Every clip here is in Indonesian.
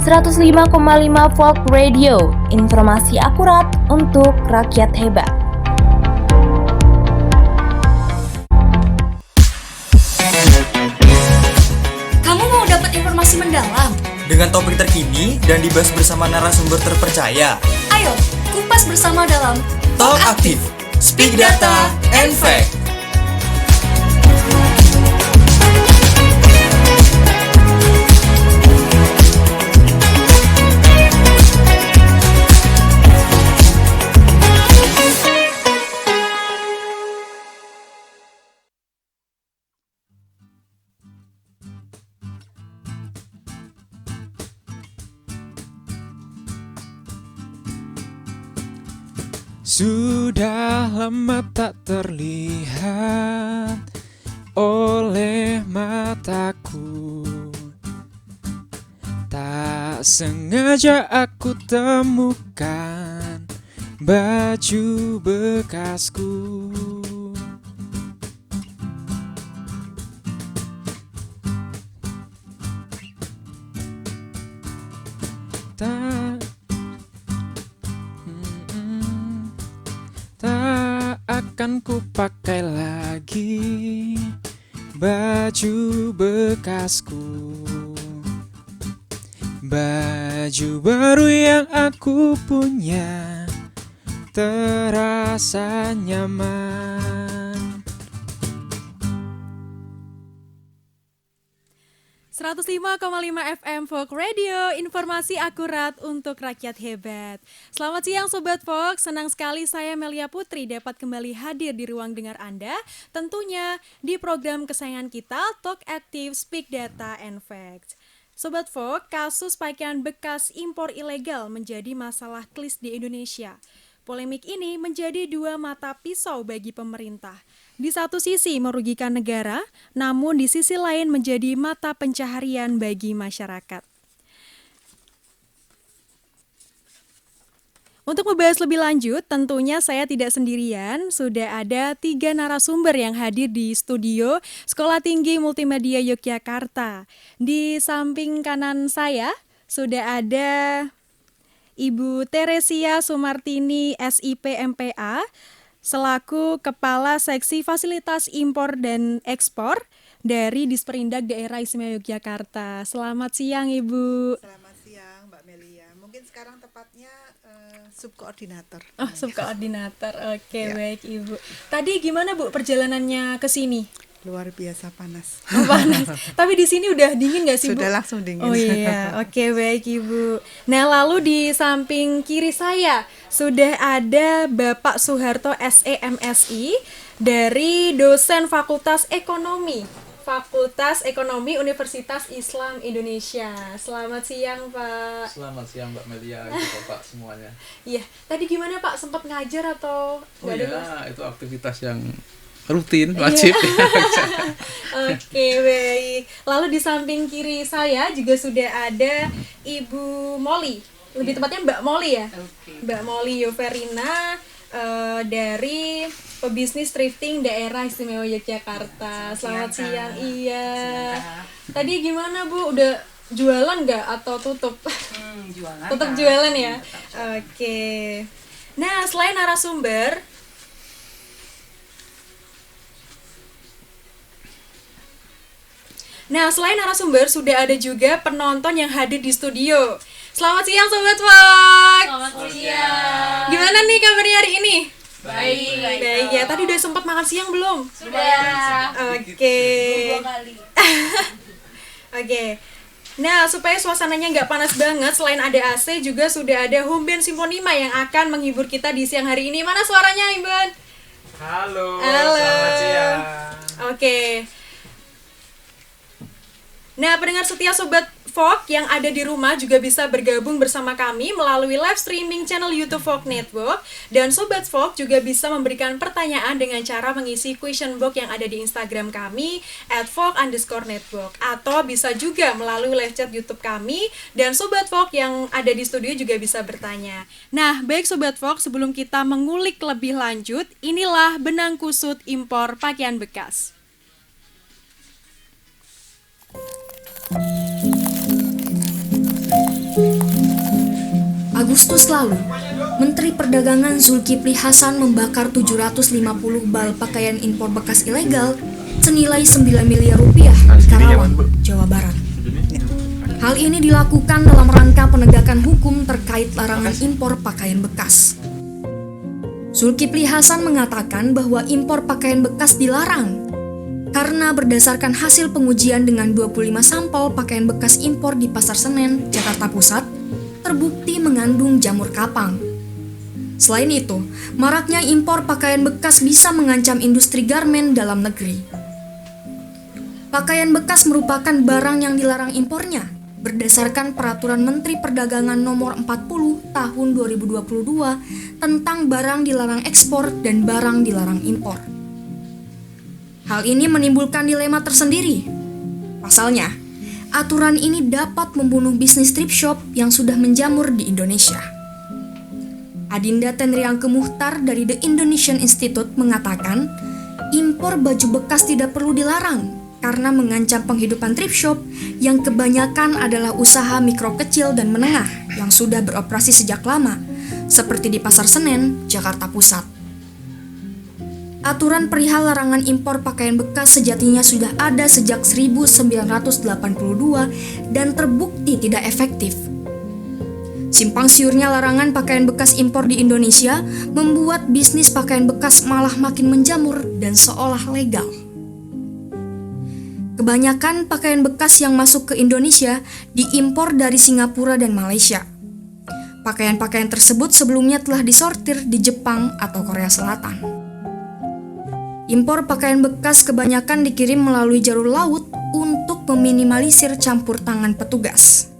105,5 Folk Radio, informasi akurat untuk rakyat hebat. Kamu mau dapat informasi mendalam? Dengan topik terkini dan dibahas bersama narasumber terpercaya. Ayo, kupas bersama dalam Talk Aktif, Speak Data and Fact. Sudah lama tak terlihat oleh mataku. Tak sengaja aku temukan baju bekasku. Tak akan ku pakai lagi baju bekasku. Baju baru yang aku punya terasa nyaman. 105,5 FM Folk Radio, informasi akurat untuk rakyat hebat. Selamat siang Sobat Folk, senang sekali saya Melia Putri dapat kembali hadir di ruang dengar Anda, tentunya di program kesayangan kita, Talk Active, Speak Data and Facts. Sobat Folk, kasus pakaian bekas impor ilegal menjadi masalah klis di Indonesia. Polemik ini menjadi dua mata pisau bagi pemerintah. Di satu sisi merugikan negara, namun di sisi lain menjadi mata pencaharian bagi masyarakat. Untuk membahas lebih lanjut, tentunya saya tidak sendirian, sudah ada 3 narasumber yang hadir di studio Sekolah Tinggi Multimedia Yogyakarta. Di samping kanan saya sudah ada Ibu Teresia Sumartini SIP MPA selaku Kepala Seksi Fasilitas Impor dan Ekspor dari Disperindak Daerah Istimewa Yogyakarta. Selamat siang Ibu. Selamat siang Mbak Melia. Mungkin sekarang tepatnya subkoordinator. Oh, subkoordinator. Oke, Ya. Baik Ibu. Tadi gimana Bu perjalanannya ke sini? Luar biasa panas. Oh, panas. Tapi di sini udah dingin nggak sih Bu? Sudah langsung dingin. Oh iya, oke baik Ibu. Nah lalu di samping kiri saya sudah ada Bapak Soeharto SEMSI dari dosen Fakultas Ekonomi Universitas Islam Indonesia. Selamat siang Pak. Selamat siang Mbak Melia, itu Bapak semuanya. Iya, tadi gimana Pak? Sempat ngajar atau Oh nggak ada, iya, Mas? itu aktivitas yang rutin, wajib. Oke, baik. Lalu di samping kiri saya juga sudah ada Ibu Molly. Lebih tepatnya Mbak Molly ya? Mbak Molly Yoverina dari pebisnis thrifting daerah Istimewa Yogyakarta. Selamat siang. Iya. Tadi gimana Bu? Udah jualan nggak atau tutup? Jualan. Tetap jualan ya? Oke. Nah, selain narasumber, sudah ada juga penonton yang hadir di studio. Selamat siang Sobat Folk. Selamat siang. Gimana nih kabarnya hari ini? Baik. Ya, tadi udah sempat makan siang belum? Sudah. Oke. 2 kali. Oke. Nah, supaya suasananya nggak panas banget, selain ada AC juga sudah ada Home Band Simfonima yang akan menghibur kita di siang hari ini. Mana suaranya, Imban? Halo, Halo. selamat siang. Oke. Nah, pendengar setia Sobat Folk yang ada di rumah juga bisa bergabung bersama kami melalui live streaming channel YouTube Folk Network. Dan Sobat Folk juga bisa memberikan pertanyaan dengan cara mengisi question box yang ada di Instagram kami @folk_network. Atau bisa juga melalui live chat YouTube kami. Dan Sobat Folk yang ada di studio juga bisa bertanya. Nah, baik Sobat Folk, sebelum kita mengulik lebih lanjut, inilah benang kusut impor pakaian bekas. Agustus lalu, Menteri Perdagangan Zulkifli Hasan membakar 750 bal pakaian impor bekas ilegal senilai 9 miliar rupiah di Karawang, Jawa Barat. Hal ini dilakukan dalam rangka penegakan hukum terkait larangan impor pakaian bekas. Zulkifli Hasan mengatakan bahwa impor pakaian bekas dilarang karena berdasarkan hasil pengujian dengan 25 sampel pakaian bekas impor di Pasar Senen, Jakarta Pusat, terbukti mengandung jamur kapang. Selain itu, maraknya impor pakaian bekas bisa mengancam industri garmen dalam negeri. Pakaian bekas merupakan barang yang dilarang impornya berdasarkan Peraturan Menteri Perdagangan Nomor 40 Tahun 2022 tentang barang dilarang ekspor dan barang dilarang impor. Hal ini menimbulkan dilema tersendiri. Pasalnya, aturan ini dapat membunuh bisnis thrift shop yang sudah menjamur di Indonesia. Adinda Tenriangke Muhtar dari The Indonesian Institute mengatakan, impor baju bekas tidak perlu dilarang karena mengancam penghidupan thrift shop yang kebanyakan adalah usaha mikro kecil dan menengah yang sudah beroperasi sejak lama, seperti di Pasar Senen, Jakarta Pusat. Aturan perihal larangan impor pakaian bekas sejatinya sudah ada sejak 1982 dan terbukti tidak efektif. Simpang siurnya larangan pakaian bekas impor di Indonesia membuat bisnis pakaian bekas malah makin menjamur dan seolah legal. Kebanyakan pakaian bekas yang masuk ke Indonesia diimpor dari Singapura dan Malaysia. Pakaian-pakaian tersebut sebelumnya telah disortir di Jepang atau Korea Selatan. Impor pakaian bekas kebanyakan dikirim melalui jalur laut untuk meminimalisir campur tangan petugas.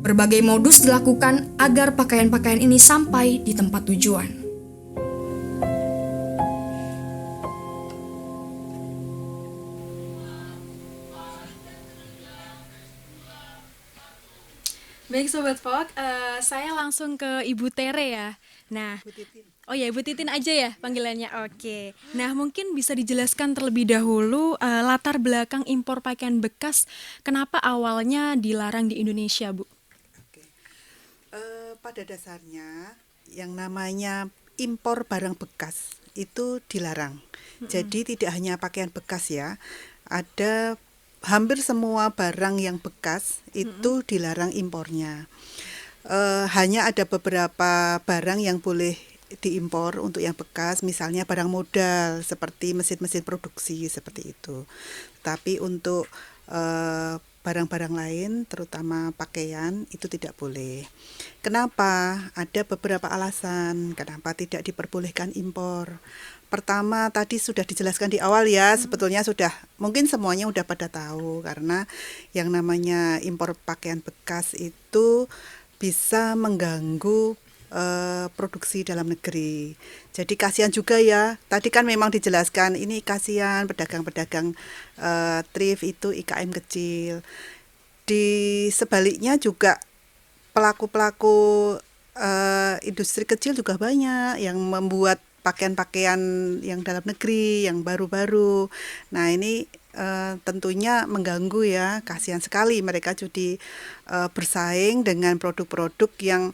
Berbagai modus dilakukan agar pakaian-pakaian ini sampai di tempat tujuan. Baik Sobat Fok, saya langsung ke Ibu Tere ya. Nah, oh ya Ibu Titin aja ya panggilannya, oke. Nah mungkin bisa dijelaskan terlebih dahulu latar belakang impor pakaian bekas, kenapa awalnya dilarang di Indonesia Bu? Pada dasarnya yang namanya impor barang bekas itu dilarang. Jadi tidak hanya pakaian bekas ya, ada hampir semua barang yang bekas itu dilarang impornya. Hanya ada beberapa barang yang boleh diimpor untuk yang bekas, misalnya barang modal seperti mesin-mesin produksi seperti itu. Tapi untuk barang-barang lain, terutama pakaian, itu tidak boleh. Kenapa? Ada beberapa alasan kenapa tidak diperbolehkan impor. Pertama, tadi sudah dijelaskan di awal ya, sebetulnya sudah, mungkin semuanya udah pada tahu, karena yang namanya impor pakaian bekas itu bisa mengganggu produksi dalam negeri. Jadi kasihan juga ya, tadi kan memang dijelaskan, ini kasihan pedagang-pedagang thrift itu IKM kecil. Di sebaliknya juga pelaku-pelaku industri kecil juga banyak yang membuat pakaian-pakaian yang dalam negeri, yang baru-baru. Nah ini tentunya mengganggu ya, kasihan sekali mereka jadi bersaing dengan produk-produk yang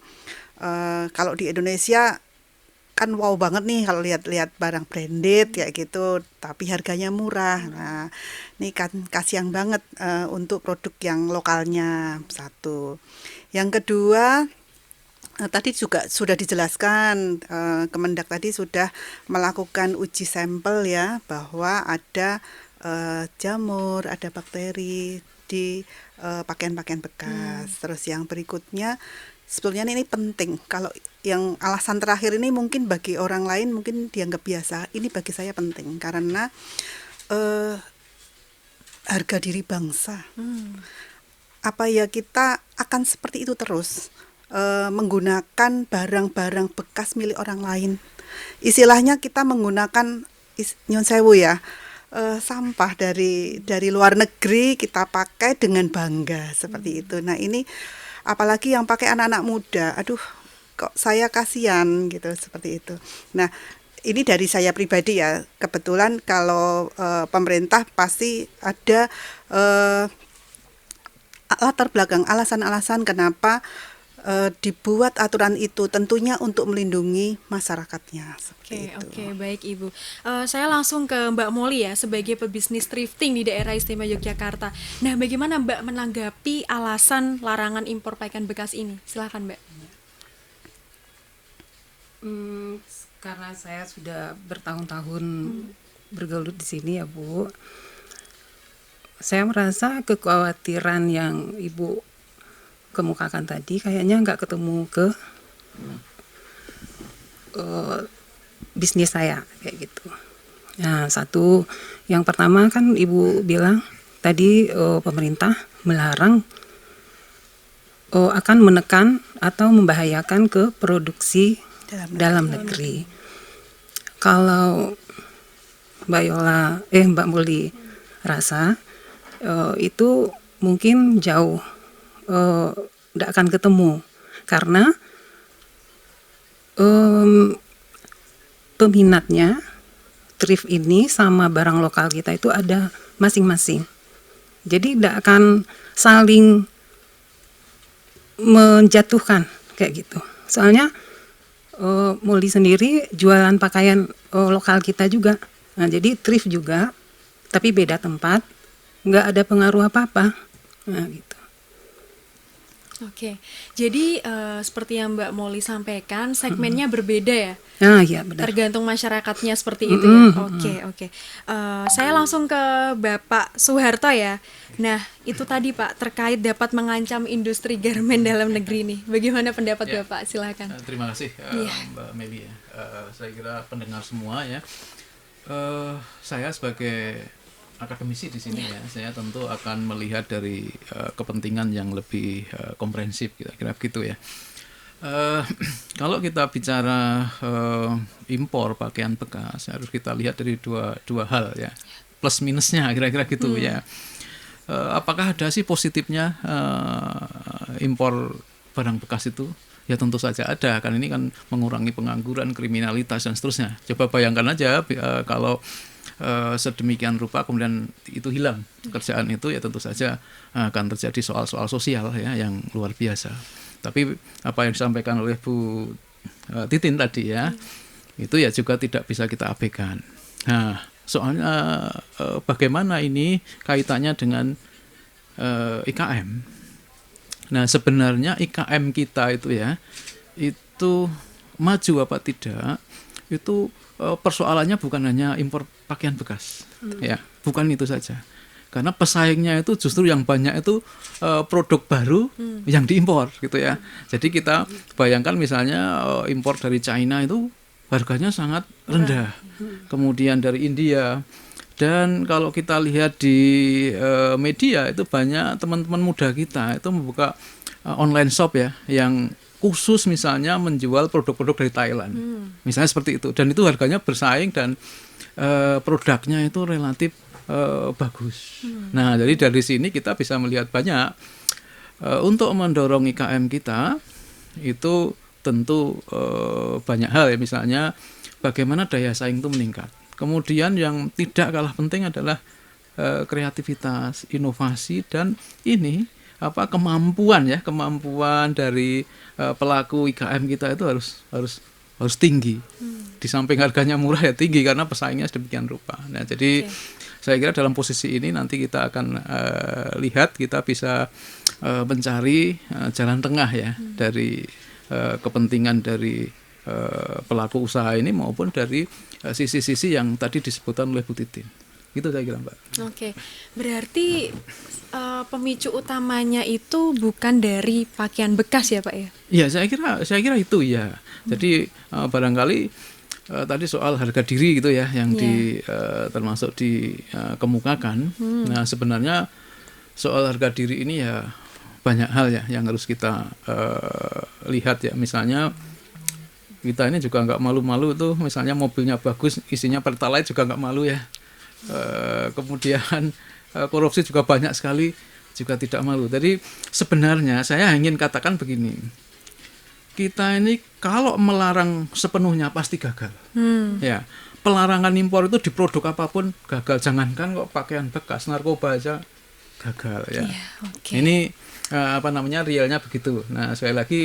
kalau di Indonesia kan wow banget nih kalau lihat-lihat barang branded kayak gitu, tapi harganya murah. Nah ini kan kasihan banget untuk produk yang lokalnya, satu. Yang kedua, tadi juga sudah dijelaskan, Kemendak tadi sudah melakukan uji sampel ya, bahwa ada jamur, ada bakteri di pakaian-pakaian bekas. Terus yang berikutnya, sebetulnya ini penting, kalau yang alasan terakhir ini mungkin bagi orang lain mungkin dianggap biasa, ini bagi saya penting, karena harga diri bangsa. Apa ya, kita akan seperti itu terus? Menggunakan barang-barang bekas milik orang lain. Istilahnya kita menggunakan nyun sewu ya, sampah dari luar negeri kita pakai dengan bangga seperti itu. Nah ini apalagi yang pakai anak-anak muda, aduh kok saya kasihan gitu, seperti itu. Nah ini dari saya pribadi ya, kebetulan kalau pemerintah pasti ada latar belakang alasan-alasan kenapa dibuat aturan itu tentunya untuk melindungi masyarakatnya. Oke, baik Ibu. Saya langsung ke Mbak Molly ya, sebagai pebisnis thrifting di daerah istimewa Yogyakarta. Nah, bagaimana Mbak menanggapi alasan larangan impor pakaian bekas ini? Silakan Mbak. Karena saya sudah bertahun-tahun bergelut di sini ya Bu, saya merasa kekhawatiran yang Ibu kemukakan tadi kayaknya nggak ketemu ke bisnis saya kayak gitu. Nah, satu yang pertama kan Ibu bilang tadi pemerintah melarang akan menekan atau membahayakan ke produksi dalam negeri. Kalau Mbak Molly rasa itu mungkin jauh tidak akan ketemu karena peminatnya thrift ini sama barang lokal kita itu ada masing-masing. Jadi tidak akan saling menjatuhkan kayak gitu. Soalnya Molly sendiri jualan pakaian lokal kita juga. Nah, jadi thrift juga, tapi beda tempat, nggak ada pengaruh apa-apa. Nah, gitu. Oke, jadi seperti yang Mbak Molly sampaikan, segmennya berbeda ya? Ah, iya benar. Tergantung masyarakatnya seperti itu ya? Oke. Saya langsung ke Bapak Soeharto ya. Nah, itu tadi Pak, terkait dapat mengancam industri garmen dalam negeri nih. Bagaimana pendapat Bapak? Silakan. Terima kasih Mbak Meli ya. Saya kira pendengar semua ya. Saya sebagai akademisi di sini ya, saya tentu akan melihat dari kepentingan yang lebih komprehensif, kira-kira begitu ya. Kalau kita bicara impor pakaian bekas, harus kita lihat dari dua hal ya, plus minusnya kira-kira gitu ya. Apakah ada sih positifnya impor barang bekas itu? Ya tentu saja ada, kan ini kan mengurangi pengangguran, kriminalitas dan seterusnya. Coba bayangkan aja kalau sedemikian rupa kemudian itu hilang pekerjaan itu, ya tentu saja akan terjadi soal-soal sosial ya yang luar biasa. Tapi apa yang disampaikan oleh Bu Titin tadi ya, itu ya juga tidak bisa kita abaikan. Nah, soalnya bagaimana ini kaitannya dengan IKM? Nah, sebenarnya IKM kita itu ya, itu maju apa tidak, itu persoalannya bukan hanya impor pakaian bekas, ya, bukan itu saja. Karena pesaingnya itu justru yang banyak itu produk baru yang diimpor gitu ya. Jadi kita bayangkan misalnya impor dari China itu harganya sangat rendah, kemudian dari India. Dan kalau kita lihat di media itu banyak teman-teman muda kita itu membuka online shop ya, yang khusus misalnya menjual produk-produk dari Thailand, misalnya seperti itu. Dan itu harganya bersaing dan produknya itu relatif bagus. Nah, jadi dari sini kita bisa melihat banyak untuk mendorong IKM kita itu tentu banyak hal ya, misalnya bagaimana daya saing itu meningkat. Kemudian yang tidak kalah penting adalah kreativitas, inovasi, dan ini kemampuan dari pelaku IKM kita itu harus tinggi. Di samping harganya murah ya tinggi karena pesaingnya sedemikian rupa. Nah, jadi saya kira dalam posisi ini nanti kita akan lihat kita bisa mencari jalan tengah ya dari kepentingan dari pelaku usaha ini maupun dari sisi-sisi yang tadi disebutkan oleh Bu Titin. Gitu saya kira, Mbak. Oke, berarti pemicu utamanya itu bukan dari pakaian bekas ya Pak ya? Iya, saya kira itu ya. Jadi barangkali tadi soal harga diri gitu ya yang termasuk dikemukakan. Nah, sebenarnya soal harga diri ini ya banyak hal ya yang harus kita lihat ya. Misalnya kita ini juga nggak malu-malu tuh, misalnya mobilnya bagus, isinya Pertalite juga nggak malu ya. Kemudian korupsi juga banyak sekali, juga tidak malu. Jadi sebenarnya saya ingin katakan begini, kita ini kalau melarang sepenuhnya pasti gagal. Ya, pelarangan impor itu di produk apapun gagal. Jangankan kok pakaian bekas, narkoba aja gagal ya. Okay. Ini realnya begitu. Nah, sekali lagi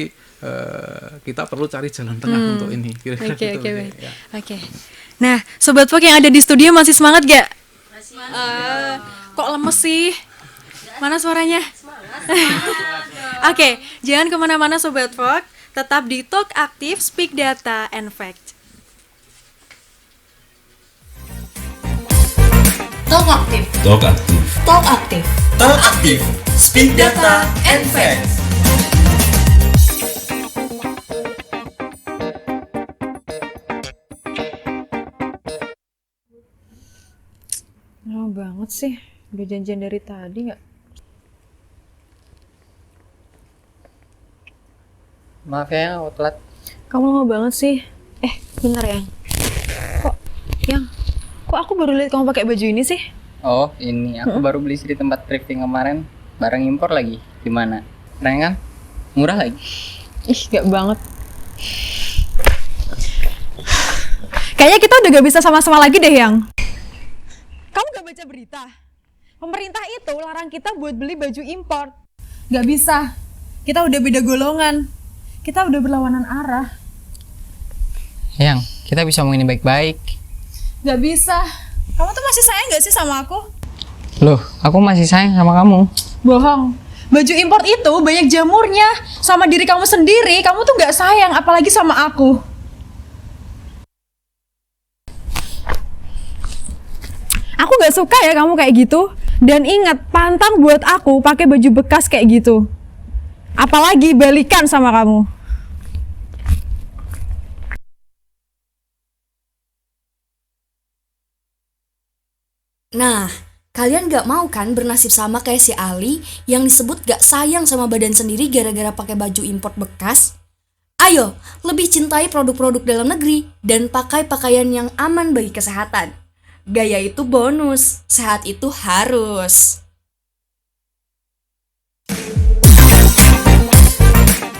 kita perlu cari jalan tengah untuk ini. Kira-kira Oke, gitu. oke, baik. Ya. Oke. Nah, Sobat Fok yang ada di studio masih semangat gak? Kok lemes sih? Mana suaranya? Oke, jangan kemana-mana Sobat Fok. Tetap di Talk Aktif, Speak Data and Fact. Talk Aktif. Talk aktif. Talk Aktif. Talk aktif. Speak data and facts. Lama banget sih. Udah janjian dari tadi nggak? Maaf ya, aku telat. Kamu lama banget sih. Bentar Yang. Yang? Kok aku baru lihat kamu pakai baju ini sih? Oh, ini aku baru beli di tempat thrifting kemarin. Barang impor lagi. Gimana? Keren kan? Murah lagi. Ih, gak banget. Kayaknya kita udah gak bisa sama-sama lagi deh, Yang. Kamu gak baca berita? Pemerintah itu larang kita buat beli baju impor. Gak bisa. Kita udah beda golongan. Kita udah berlawanan arah. Yang, kita bisa ngomongin baik-baik. Gak bisa. Kamu tuh masih sayang gak sih sama aku? Loh, aku masih sayang sama kamu. Bohong. Baju impor itu banyak jamurnya. Sama diri kamu sendiri, kamu tuh gak sayang, apalagi sama aku. Aku gak suka ya kamu kayak gitu. Dan ingat, pantang buat aku pakai baju bekas kayak gitu. Apalagi balikan sama kamu. Nah, kalian gak mau kan bernasib sama kayak si Ali yang disebut gak sayang sama badan sendiri gara-gara pakai baju import bekas? Ayo, lebih cintai produk-produk dalam negeri dan pakai pakaian yang aman bagi kesehatan. Gaya itu bonus, sehat itu harus.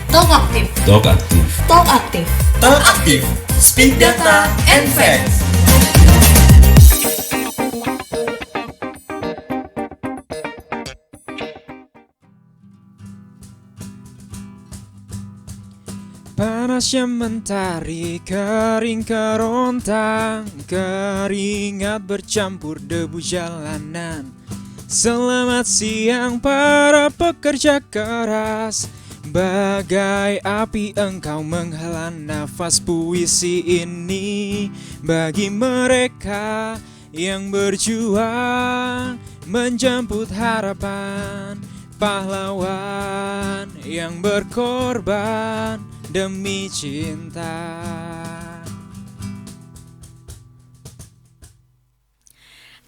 Talk Aktif. Talk aktif. Talk Aktif. Talk aktif. Speak data and facts. Panasnya mentari, kering kerontang, keringat bercampur debu jalanan. Selamat siang para pekerja keras, bagai api engkau menghala nafas. Puisi ini bagi mereka yang berjuang menjemput harapan, pahlawan yang berkorban demi cinta.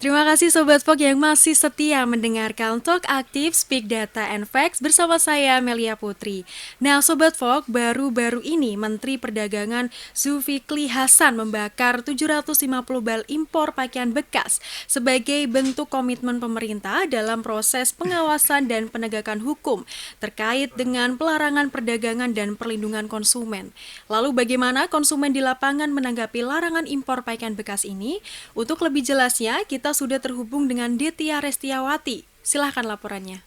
Terima kasih Sobat Fok yang masih setia mendengarkan Talk Aktif, Speak Data and Facts bersama saya Melia Putri. Nah Sobat Fok, baru-baru ini Menteri Perdagangan Zulkifli Hasan membakar 750 bal impor pakaian bekas sebagai bentuk komitmen pemerintah dalam proses pengawasan dan penegakan hukum terkait dengan pelarangan perdagangan dan perlindungan konsumen. Lalu bagaimana konsumen di lapangan menanggapi larangan impor pakaian bekas ini? Untuk lebih jelasnya, kita sudah terhubung dengan Ditya Restiawati. Silahkan laporannya.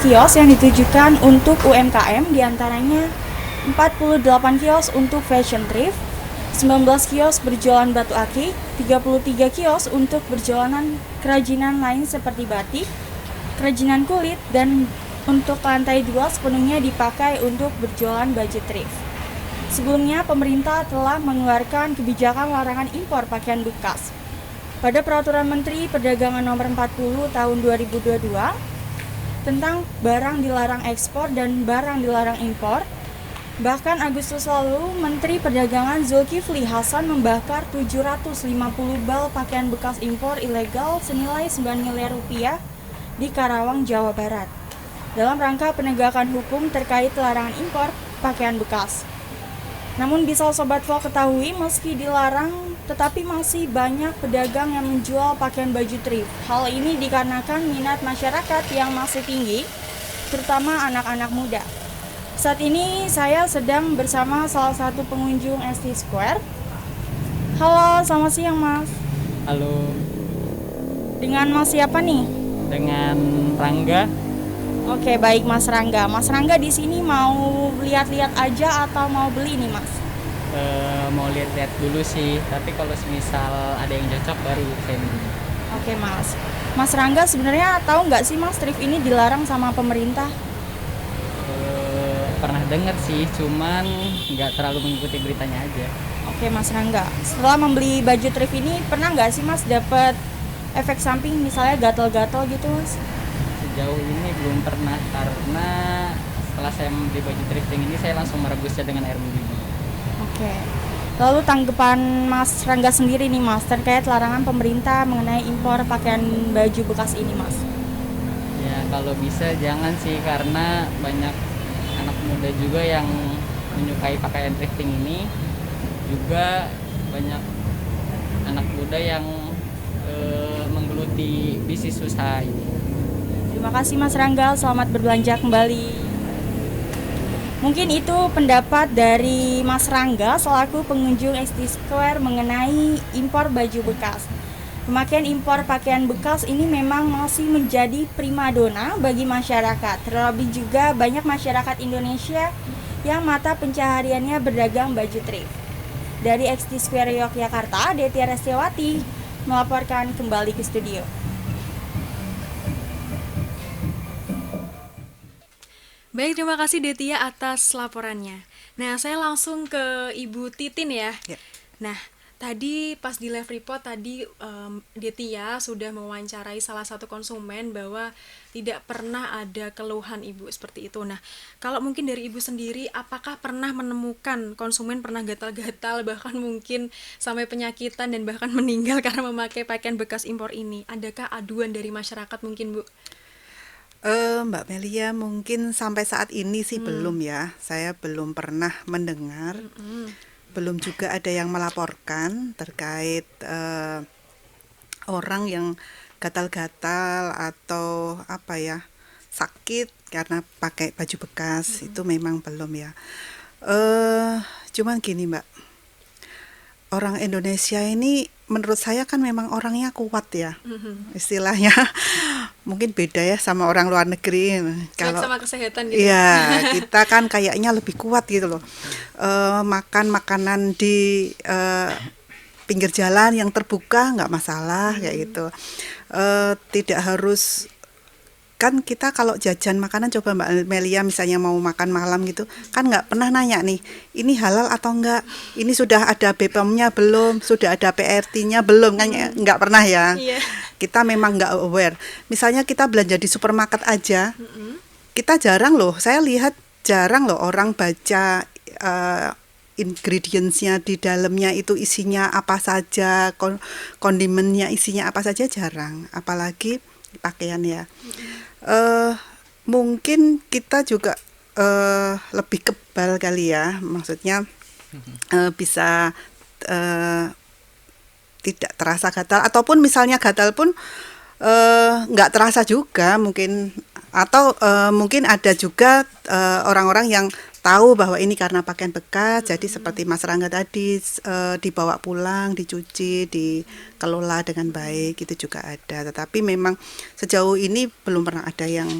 Kios yang ditujukan untuk UMKM diantaranya 48 kios untuk fashion thrift, 19 kios berjualan batu akik, 33 kios untuk berjualan kerajinan lain seperti batik, kerajinan kulit, dan untuk lantai 2 sepenuhnya dipakai untuk berjualan baju thrift. Sebelumnya, pemerintah telah mengeluarkan kebijakan larangan impor pakaian bekas. Pada Peraturan Menteri Perdagangan Nomor 40 Tahun 2022, tentang barang dilarang ekspor dan barang dilarang impor. Bahkan Agustus lalu, Menteri Perdagangan Zulkifli Hasan membakar 750 bal pakaian bekas impor ilegal senilai 9 miliar rupiah di Karawang, Jawa Barat, dalam rangka penegakan hukum terkait larangan impor pakaian bekas. Namun bisa Sobat Folk ketahui, meski dilarang, tetapi masih banyak pedagang yang menjual pakaian baju thrift. Hal ini dikarenakan minat masyarakat yang masih tinggi, terutama anak-anak muda. Saat ini saya sedang bersama salah satu pengunjung ST Square. Halo, selamat siang Mas. Halo, Dengan Mas siapa nih? dengan Rangga. Oke, baik Mas Rangga. Mas Rangga di sini mau lihat-lihat aja atau mau beli nih Mas? Mau lihat-lihat dulu sih, tapi kalau semisal ada yang cocok baru saya beli. Oke Mas. Mas Rangga sebenarnya tahu nggak sih Mas thrift ini dilarang sama pemerintah? Pernah dengar sih, cuman nggak terlalu mengikuti beritanya aja. Oke Mas Rangga, setelah membeli baju thrift ini pernah nggak sih Mas dapat efek samping misalnya gatal-gatal gitu Mas? Sejauh ini belum pernah, karena setelah saya membeli baju thrifting ini saya langsung merebusnya dengan air mendidih. Oke. Lalu tanggapan Mas Rangga sendiri nih Mas terkait larangan pemerintah mengenai impor pakaian baju bekas ini Mas? Ya kalau bisa jangan sih, karena banyak anak muda juga yang menyukai pakaian thrifting ini, juga banyak anak muda yang menggeluti bisnis usaha ini. Terima kasih Mas Rangga, selamat berbelanja kembali. Mungkin itu pendapat dari Mas Rangga selaku pengunjung ST Square mengenai impor baju bekas. Pemakaian impor pakaian bekas ini memang masih menjadi primadona bagi masyarakat. Terlebih juga banyak masyarakat Indonesia yang mata pencahariannya berdagang baju thrift. Dari ST Square Yogyakarta, Detia Restiawati melaporkan kembali ke studio. Baik, terima kasih Detia atas laporannya. Nah, saya langsung ke Ibu Titin ya. Nah, tadi pas di live report tadi Detia sudah mewawancarai salah satu konsumen bahwa tidak pernah ada keluhan Ibu seperti itu. Nah, kalau mungkin dari Ibu sendiri, apakah pernah menemukan konsumen pernah gatal-gatal, bahkan mungkin sampai penyakitan dan bahkan meninggal karena memakai pakaian bekas impor ini? Adakah aduan dari masyarakat mungkin, Bu? Mbak Melia, mungkin sampai saat ini sih belum ya. Saya belum pernah mendengar. Belum juga ada yang melaporkan terkait orang yang gatal-gatal atau apa ya, sakit karena pakai baju bekas. Itu memang belum ya. Cuman gini Mbak, orang Indonesia ini menurut saya kan memang orangnya kuat ya, istilahnya. Mungkin beda ya sama orang luar negeri. Kalau sama kesehatan gitu. Iya, kita kan kayaknya lebih kuat gitu loh. Makan makanan di pinggir jalan yang terbuka nggak masalah kayak gitu. Tidak harus, kan kita kalau jajan makanan, coba Mbak Melia misalnya mau makan malam gitu, kan nggak pernah nanya nih, ini halal atau enggak, ini sudah ada BPOM-nya belum, sudah ada PRT-nya belum, kan nggak pernah ya. Kita memang nggak aware. Misalnya kita belanja di supermarket aja, kita jarang loh, saya lihat jarang loh orang baca ingredients-nya di dalamnya itu isinya apa saja, kondimennya isinya apa saja, jarang, apalagi pakaian ya. Mungkin kita juga lebih kebal kali ya, maksudnya bisa tidak terasa gatal, ataupun misalnya gatal pun nggak terasa juga mungkin, atau mungkin ada juga orang-orang yang tahu bahwa ini karena pakaian bekas, jadi seperti Mas Rangga tadi, dibawa pulang, dicuci, dikelola dengan baik, itu juga ada. Tetapi memang sejauh ini belum pernah ada yang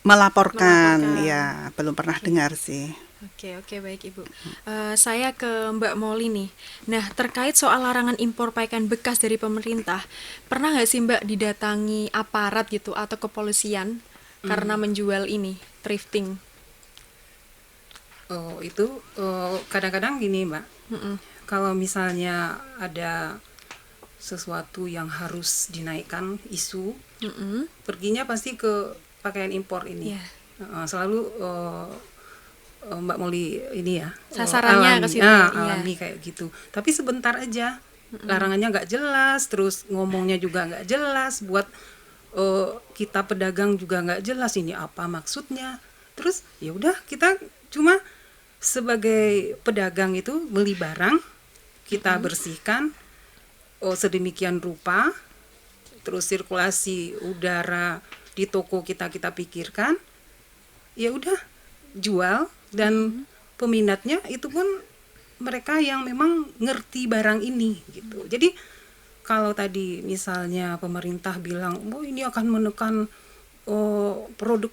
melaporkan, ya belum pernah dengar sih. Oke, baik Ibu. Saya ke Mbak Molly nih. Nah, terkait soal larangan impor pakaian bekas dari pemerintah, pernah nggak sih Mbak didatangi aparat gitu atau kepolisian karena menjual ini, thrifting? Itu kadang-kadang gini Mbak, kalau misalnya ada sesuatu yang harus dinaikkan isu, perginya pasti ke pakaian impor ini. Selalu Mbak Molly ini ya, sasarannya ke situ. alami kayak gitu. Tapi sebentar aja, Larangannya nggak jelas, terus ngomongnya juga nggak jelas, buat kita pedagang juga nggak jelas ini apa maksudnya. Terus ya udah kita cuma sebagai pedagang itu beli barang, kita bersihkan sedemikian rupa, terus sirkulasi udara di toko kita pikirkan, ya udah jual, dan peminatnya itu pun mereka yang memang ngerti barang ini gitu. Jadi kalau tadi misalnya pemerintah bilang, oh ini akan menekan produk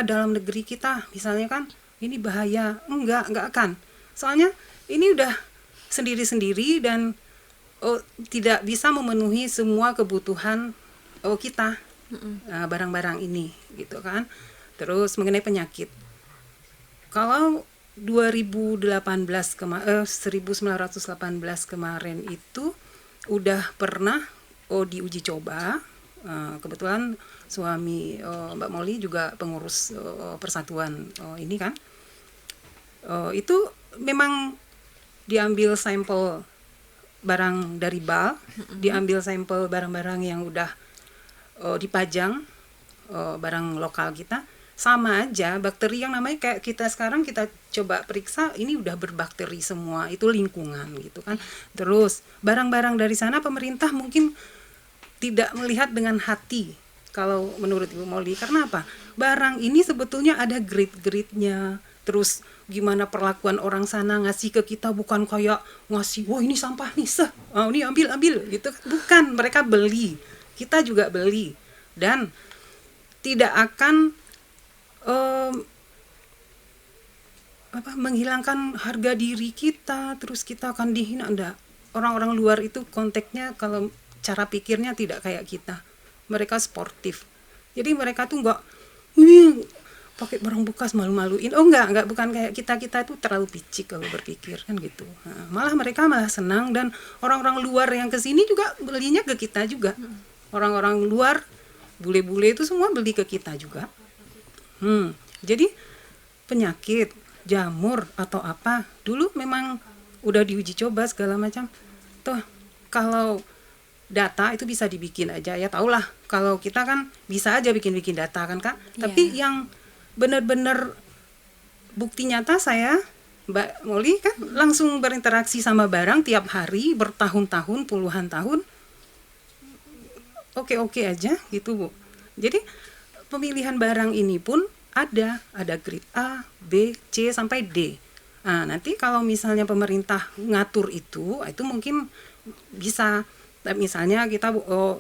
dalam negeri kita, misalnya kan ini bahaya, enggak akan. Soalnya ini udah sendiri-sendiri dan tidak bisa memenuhi semua kebutuhan kita, barang-barang ini gitu kan. Terus mengenai penyakit, kalau 1918 kemarin itu udah pernah diuji coba. Kebetulan suami Mbak Molly juga pengurus persatuan ini kan. Itu memang diambil sampel barang dari BAL, diambil sampel barang-barang yang udah dipajang, barang lokal kita, sama aja bakteri yang namanya kayak kita sekarang kita coba periksa, ini udah berbakteri semua, itu lingkungan gitu kan. Terus barang-barang dari sana pemerintah mungkin tidak melihat dengan hati kalau menurut Ibu Molly. Karena apa? Barang ini sebetulnya ada grade-grade-nya. Terus gimana perlakuan orang sana ngasih ke kita, bukan kayak ngasih, wah ini sampah nih, ini ambil gitu. Bukan, mereka beli, kita juga beli, dan tidak akan menghilangkan harga diri kita, terus kita akan dihina. Enggak. Orang-orang luar itu konteksnya, kalau cara pikirnya tidak kayak kita. Mereka sportif. Jadi mereka tuh enggak pakai barang bekas malu-maluin. Enggak, bukan kayak kita itu terlalu picik kalau berpikir kan gitu. Nah, malah mereka senang, dan orang-orang luar yang kesini juga belinya ke kita juga. Orang-orang luar, bule-bule itu semua beli ke kita juga. Jadi penyakit, jamur atau apa, dulu memang udah diuji coba segala macam. Tuh kalau data itu bisa dibikin aja, ya tahulah kalau kita kan bisa aja bikin data kan Kak. Tapi yang benar-benar bukti nyata, saya Mbak Molly kan langsung berinteraksi sama barang tiap hari bertahun-tahun, puluhan tahun. Oke aja gitu Bu. Jadi pemilihan barang ini pun ada grade A, B, C sampai D. Nah, nanti kalau misalnya pemerintah ngatur itu mungkin bisa, misalnya kita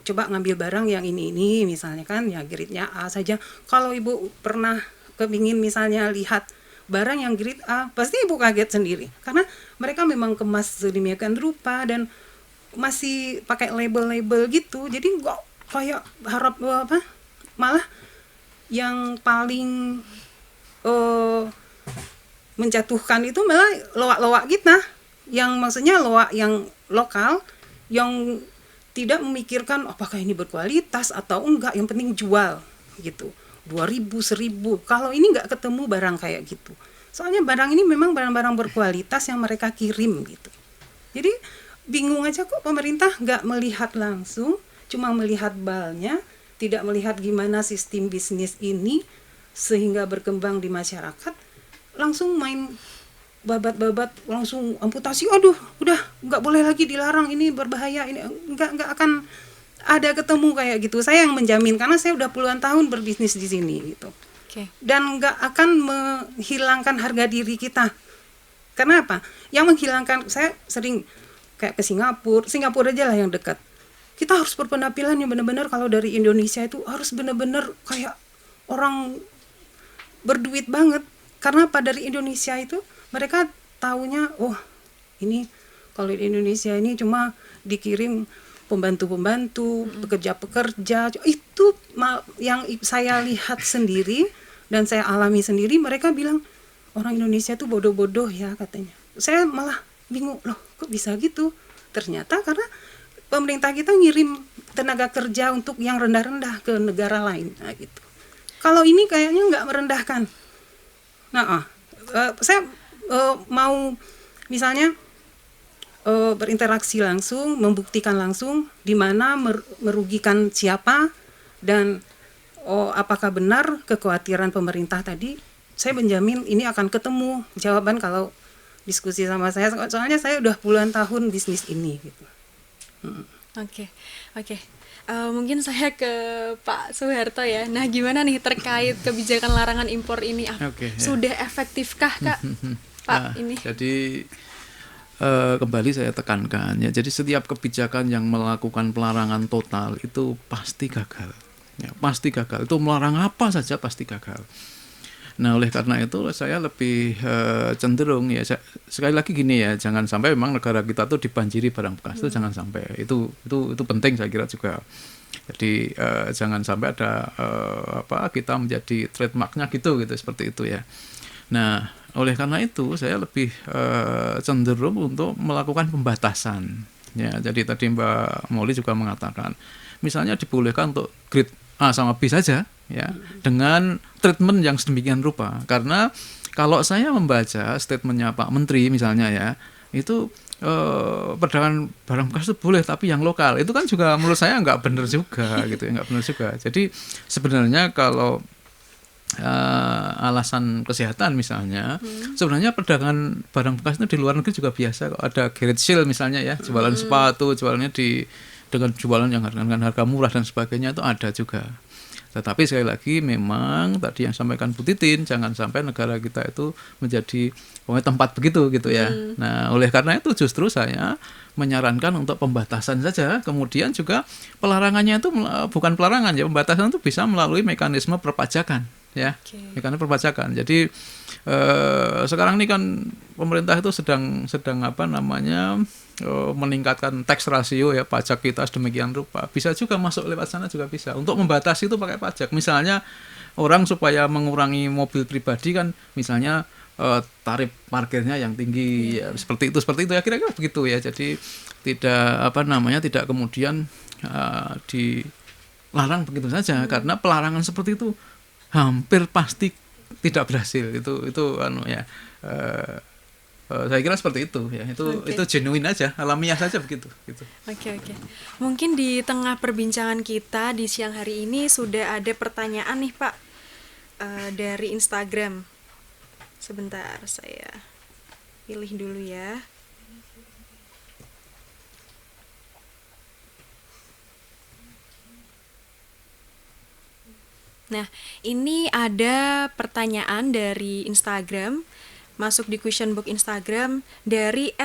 coba ngambil barang yang ini misalnya kan, ya grade-nya A saja. Kalau Ibu pernah kepingin misalnya lihat barang yang grade A, pasti Ibu kaget sendiri, karena mereka memang kemas sedemikian rupa dan masih pakai label-label gitu. Jadi nggak kayak malah yang paling menjatuhkan itu malah loak-loak kita, yang maksudnya loak yang lokal, yang tidak memikirkan apakah ini berkualitas atau enggak, yang penting jual gitu. 2.000, 1.000. Kalau ini nggak ketemu barang kayak gitu. Soalnya barang ini memang barang-barang berkualitas yang mereka kirim gitu. Jadi bingung aja kok pemerintah nggak melihat langsung, cuma melihat balnya, tidak melihat gimana sistem bisnis ini sehingga berkembang di masyarakat, langsung main babat-babat, langsung amputasi. Aduh, udah nggak boleh lagi, dilarang, ini berbahaya, ini nggak akan ada ketemu kayak gitu. Saya yang menjamin, karena saya udah puluhan tahun berbisnis di sini gitu. Dan nggak akan menghilangkan harga diri kita. Karena apa? Yang menghilangkan, saya sering kayak ke Singapura aja lah yang dekat. Kita harus berpenampilan yang benar-benar, kalau dari Indonesia itu harus benar-benar kayak orang berduit banget. Karena apa? Dari Indonesia itu mereka taunya, ini kalau di Indonesia ini cuma dikirim pembantu-pembantu, pekerja-pekerja. Itu yang saya lihat sendiri dan saya alami sendiri. Mereka bilang orang Indonesia itu bodoh-bodoh ya katanya. Saya malah bingung, loh kok bisa gitu? Ternyata karena pemerintah kita ngirim tenaga kerja untuk yang rendah-rendah ke negara lain, nah gitu. Kalau ini kayaknya nggak merendahkan. Nah, saya mau misalnya berinteraksi langsung, membuktikan langsung di mana merugikan siapa dan apakah benar kekhawatiran pemerintah tadi. Saya menjamin ini akan ketemu jawaban kalau diskusi sama saya, soalnya saya udah puluhan tahun bisnis ini gitu. Oke. Mungkin saya ke Pak Soeharto ya. Nah, gimana nih terkait kebijakan larangan impor ini? Sudah efektifkah, Kak? Pak, ini. Jadi kembali saya tekankan ya. Jadi setiap kebijakan yang melakukan pelarangan total itu pasti gagal. Ya, pasti gagal. Itu melarang apa saja pasti gagal. Nah, oleh karena itu saya lebih cenderung ya, sekali lagi gini ya, jangan sampai memang negara kita tuh dibanjiri barang bekas, itu jangan sampai. Itu penting saya kira juga. Jadi jangan sampai ada kita menjadi trademarknya gitu seperti itu ya. Nah, oleh karena itu saya lebih cenderung untuk melakukan pembatasan. Ya, jadi tadi Mbak Molly juga mengatakan, misalnya dibolehkan untuk grade A sama B saja, ya, dengan treatment yang sedemikian rupa. Karena kalau saya membaca statementnya Pak Menteri misalnya ya, itu perdagangan barang bekas itu boleh, tapi yang lokal itu kan juga menurut saya nggak benar juga gitu ya, nggak benar juga. Jadi sebenarnya kalau alasan kesehatan misalnya, sebenarnya perdagangan barang bekas itu di luar negeri juga biasa. Ada garage sale misalnya ya, jualan sepatu, jualannya dengan jualan yang dengan harga murah dan sebagainya, itu ada juga. Tetapi sekali lagi memang tadi yang sampaikan Bu Titin, jangan sampai negara kita itu menjadi tempat begitu gitu ya. Nah, oleh karena itu justru saya menyarankan untuk pembatasan saja. Kemudian juga pelarangannya itu bukan pelarangan ya, pembatasan itu bisa melalui mekanisme perpajakan ya. Mekanisme perpajakan. Jadi sekarang ini kan pemerintah itu sedang meningkatkan tax ratio ya, pajak kita sedemikian rupa. Bisa juga masuk lewat sana juga bisa. Untuk membatasi itu pakai pajak. Misalnya orang supaya mengurangi mobil pribadi kan misalnya tarif parkirnya yang tinggi ya, seperti itu ya, kira-kira begitu ya. Jadi tidak kemudian dilarang begitu saja, karena pelarangan seperti itu hampir pasti tidak berhasil. Saya kira seperti itu ya. Itu genuine aja, alamiah saja begitu gitu. Oke. Mungkin di tengah perbincangan kita di siang hari ini sudah ada pertanyaan nih Pak dari Instagram. Sebentar, saya pilih dulu ya. Nah, ini ada pertanyaan dari Instagram, masuk di question box Instagram dari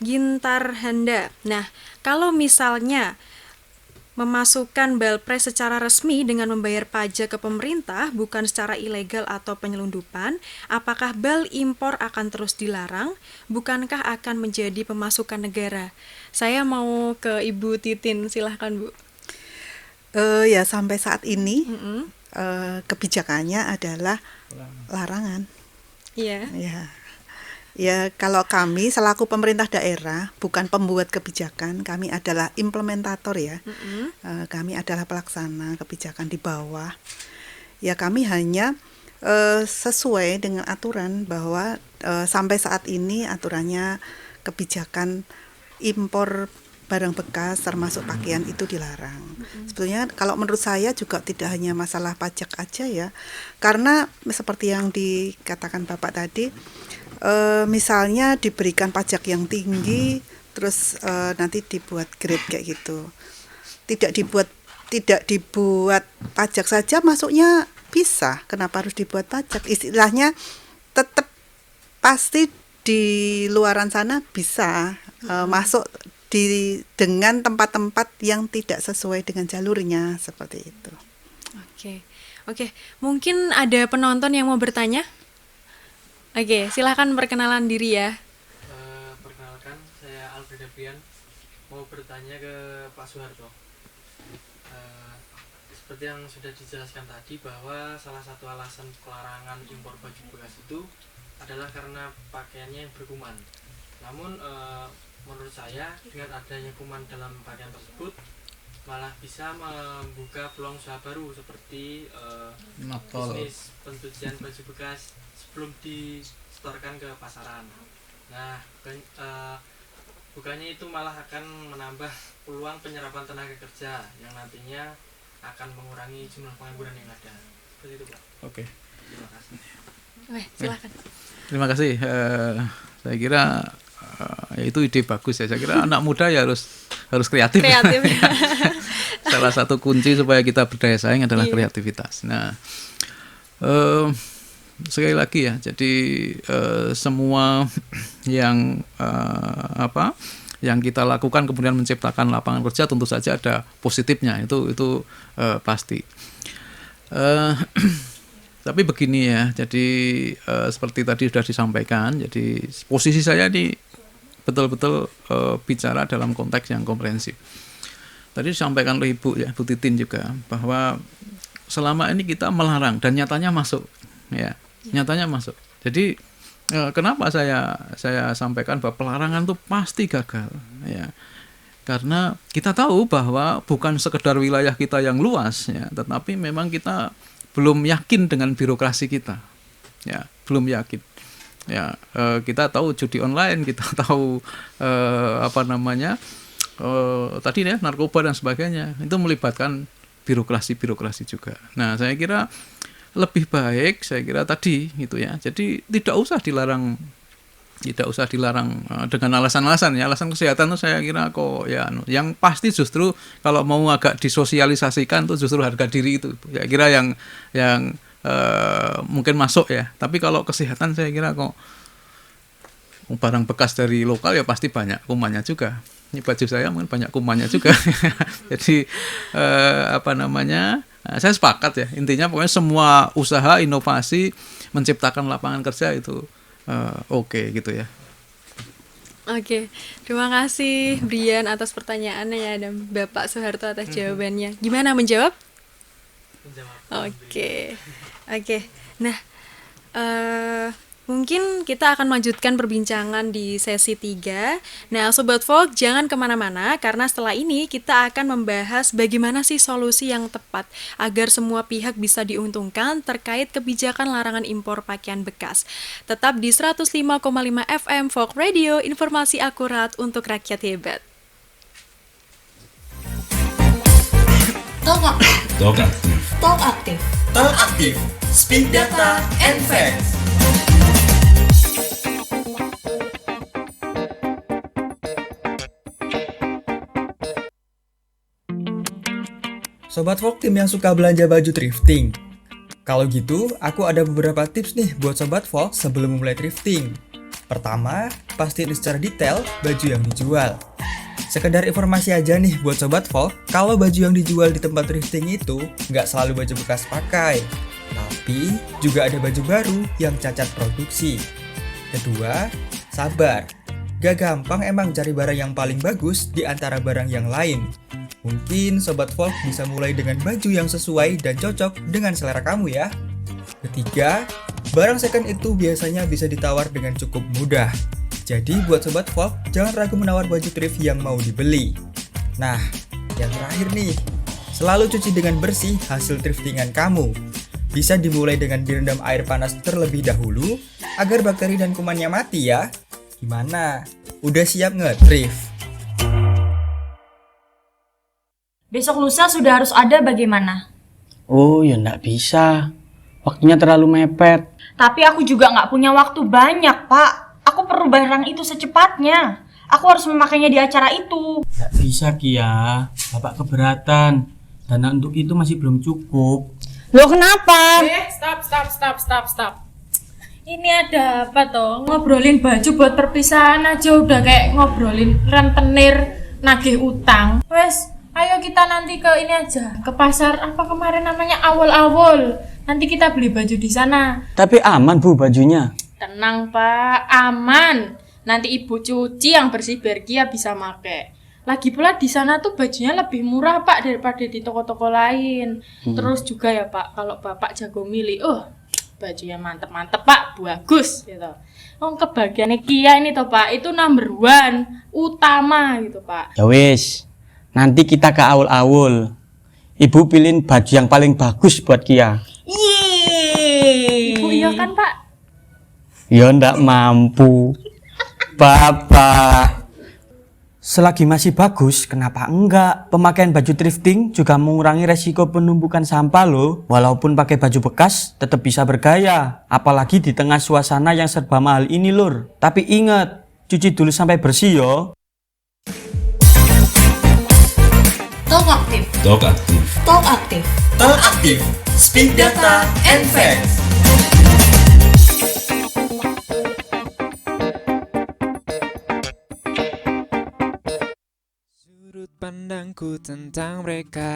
@gintarhanda. Nah, kalau misalnya memasukkan Balpres secara resmi dengan membayar pajak ke pemerintah, bukan secara ilegal atau penyelundupan, apakah bal impor akan terus dilarang? Bukankah akan menjadi pemasukan negara? Saya mau ke Ibu Titin, silahkan Bu. Ya, sampai saat ini kebijakannya adalah larangan. Iya. Ya, kalau kami selaku pemerintah daerah bukan pembuat kebijakan, kami adalah implementator ya. Kami adalah pelaksana kebijakan di bawah. Ya, kami hanya sesuai dengan aturan bahwa sampai saat ini aturannya kebijakan impor barang bekas termasuk pakaian itu dilarang. Sebetulnya kalau menurut saya juga tidak hanya masalah pajak aja ya, karena seperti yang dikatakan Bapak tadi, misalnya diberikan pajak yang tinggi, terus nanti dibuat grade kayak gitu. Tidak dibuat pajak saja masuknya bisa. Kenapa harus dibuat pajak? Istilahnya tetap pasti di luaran sana bisa masuk dengan tempat-tempat yang tidak sesuai dengan jalurnya, seperti itu. Oke. Mungkin ada penonton yang mau bertanya? Oke, silakan perkenalan diri ya. Perkenalkan, saya Alfred Abrian, mau bertanya ke Pak Soeharto. Seperti yang sudah dijelaskan tadi bahwa salah satu alasan pelarangan impor baju bekas itu adalah karena pakaiannya yang berkuman. Namun menurut saya dengan adanya kuman dalam pakaian tersebut malah bisa membuka peluang usaha baru seperti bisnis pencucian baju bekas sebelum disetorkan ke pasaran. Nah, bukannya itu malah akan menambah peluang penyerapan tenaga kerja yang nantinya akan mengurangi jumlah pengangguran yang ada. Seperti itu, Pak. Oke. Terima kasih. Silakan. Terima kasih. Saya kira ya itu ide bagus ya. Saya kira anak muda ya harus kreatif. Salah satu kunci supaya kita berdaya saing adalah kreativitas. Nah, sekali lagi ya. Jadi semua yang yang kita lakukan kemudian menciptakan lapangan kerja tentu saja ada positifnya. Itu pasti. Tapi begini ya, jadi seperti tadi sudah disampaikan, jadi posisi saya ini betul-betul bicara dalam konteks yang komprehensif. Tadi disampaikan oleh Ibu ya, Bu Titin juga, bahwa selama ini kita melarang dan nyatanya masuk, ya, nyatanya masuk. Jadi kenapa saya sampaikan bahwa pelarangan itu pasti gagal, ya. Karena kita tahu bahwa bukan sekedar wilayah kita yang luas, ya, tetapi memang kita belum yakin dengan birokrasi kita, ya, belum yakin, ya. Kita tahu judi online, kita tahu tadi ya narkoba dan sebagainya, itu melibatkan birokrasi juga. Nah, saya kira lebih baik, saya kira tadi gitu ya. Jadi tidak usah dilarang dengan alasan-alasan ya, alasan kesehatan itu saya kira kok ya yang pasti justru kalau mau agak disosialisasikan itu justru harga diri itu ya kira yang mungkin masuk ya. Tapi kalau kesehatan saya kira kok barang bekas dari lokal ya pasti banyak kumannya juga. Ini baju saya mungkin banyak kumannya juga. Jadi saya sepakat ya, intinya pokoknya semua usaha inovasi menciptakan lapangan kerja itu oke gitu ya. Oke, terima kasih Brian atas pertanyaannya ya, dan Bapak Soeharto atas jawabannya. Gimana menjawab? Oke. Nah, mungkin kita akan lanjutkan perbincangan di sesi 3. Nah, Sobat Folk, jangan kemana-mana, karena setelah ini kita akan membahas bagaimana sih solusi yang tepat agar semua pihak bisa diuntungkan terkait kebijakan larangan impor pakaian bekas. Tetap di 105,5 FM Folk Radio, informasi akurat untuk rakyat hebat. Talk aktif. Speak data and facts. Sobat Folk tim yang suka belanja baju thrifting. Kalau gitu, aku ada beberapa tips nih buat Sobat Folk sebelum mulai thrifting. Pertama, pastiin secara detail baju yang dijual. Sekedar informasi aja nih buat Sobat Folk, kalau baju yang dijual di tempat thrifting itu nggak selalu baju bekas pakai, tapi juga ada baju baru yang cacat produksi. Kedua, sabar. Gak gampang emang cari barang yang paling bagus di antara barang yang lain. Mungkin Sobat Folk bisa mulai dengan baju yang sesuai dan cocok dengan selera kamu ya. Ketiga, barang second itu biasanya bisa ditawar dengan cukup mudah. Jadi buat Sobat Folk, jangan ragu menawar baju thrift yang mau dibeli. Nah, yang terakhir nih, selalu cuci dengan bersih hasil thriftingan kamu. Bisa dimulai dengan direndam air panas terlebih dahulu, agar bakteri dan kumannya mati ya. Gimana? Udah siap nge-thrift? Besok lusa sudah harus ada bagaimana? Oh ya nggak bisa, waktunya terlalu mepet. Tapi aku juga nggak punya waktu banyak, Pak. Aku perlu barang itu secepatnya. Aku harus memakainya di acara itu. Nggak bisa, Kia. Bapak keberatan. Dana untuk itu masih belum cukup. Loh kenapa? Stop. Ini ada apa toh? Ngobrolin baju buat perpisahan aja udah kayak ngobrolin rentenir nagih utang. Wes, ayo kita nanti ke ini aja, ke pasar apa kemarin namanya Awol-Awol. Nanti kita beli baju di sana. Tapi aman Bu bajunya. Tenang Pak, aman. Nanti Ibu cuci yang bersih biar Kia bisa make. Lagi pula di sana tuh bajunya lebih murah Pak daripada di toko-toko lain. Terus juga ya Pak, kalau Bapak jago milih, bajunya mantep-mantep Pak, bagus gitu. Kebagiannya Kia ini toh Pak, itu number 1, utama gitu Pak. Ya wis, nanti kita ke Awol-Awol. Ibu pilihin baju yang paling bagus buat Kia. Ibu iya kan Pak? Ya ndak mampu. Bapak. Selagi masih bagus, kenapa enggak? Pemakaian baju thrifting juga mengurangi resiko penumpukan sampah loh. Walaupun pakai baju bekas, tetap bisa bergaya. Apalagi di tengah suasana yang serba mahal ini lur. Tapi ingat, cuci dulu sampai bersih yo. Talk aktif. Talk aktif. Talk aktif. Talk aktif. Speak data and facts. Sudut pandangku tentang mereka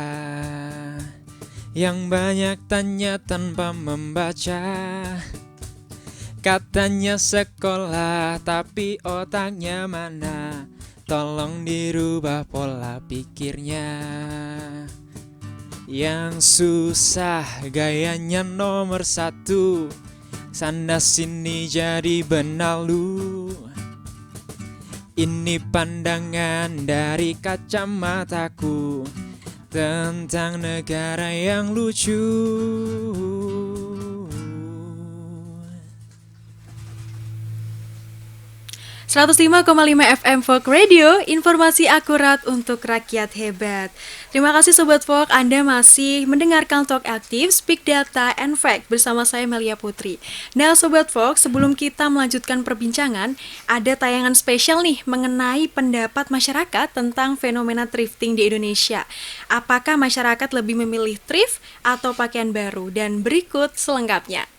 yang banyak tanya tanpa membaca. Katanya sekolah tapi otaknya mana? Tolong dirubah pola pikirnya. Yang susah gayanya nomor 1, sana sini jadi benalu. Ini pandangan dari kacamataku tentang negara yang lucu. 105,5 FM Folk Radio, informasi akurat untuk rakyat hebat. Terima kasih Sobat Folk, Anda masih mendengarkan Talk Aktif, Speak Data and Fact bersama saya Melia Putri. Nah Sobat Folk, sebelum kita melanjutkan perbincangan, ada tayangan spesial nih mengenai pendapat masyarakat tentang fenomena thrifting di Indonesia. Apakah masyarakat lebih memilih thrift atau pakaian baru? Dan berikut selengkapnya.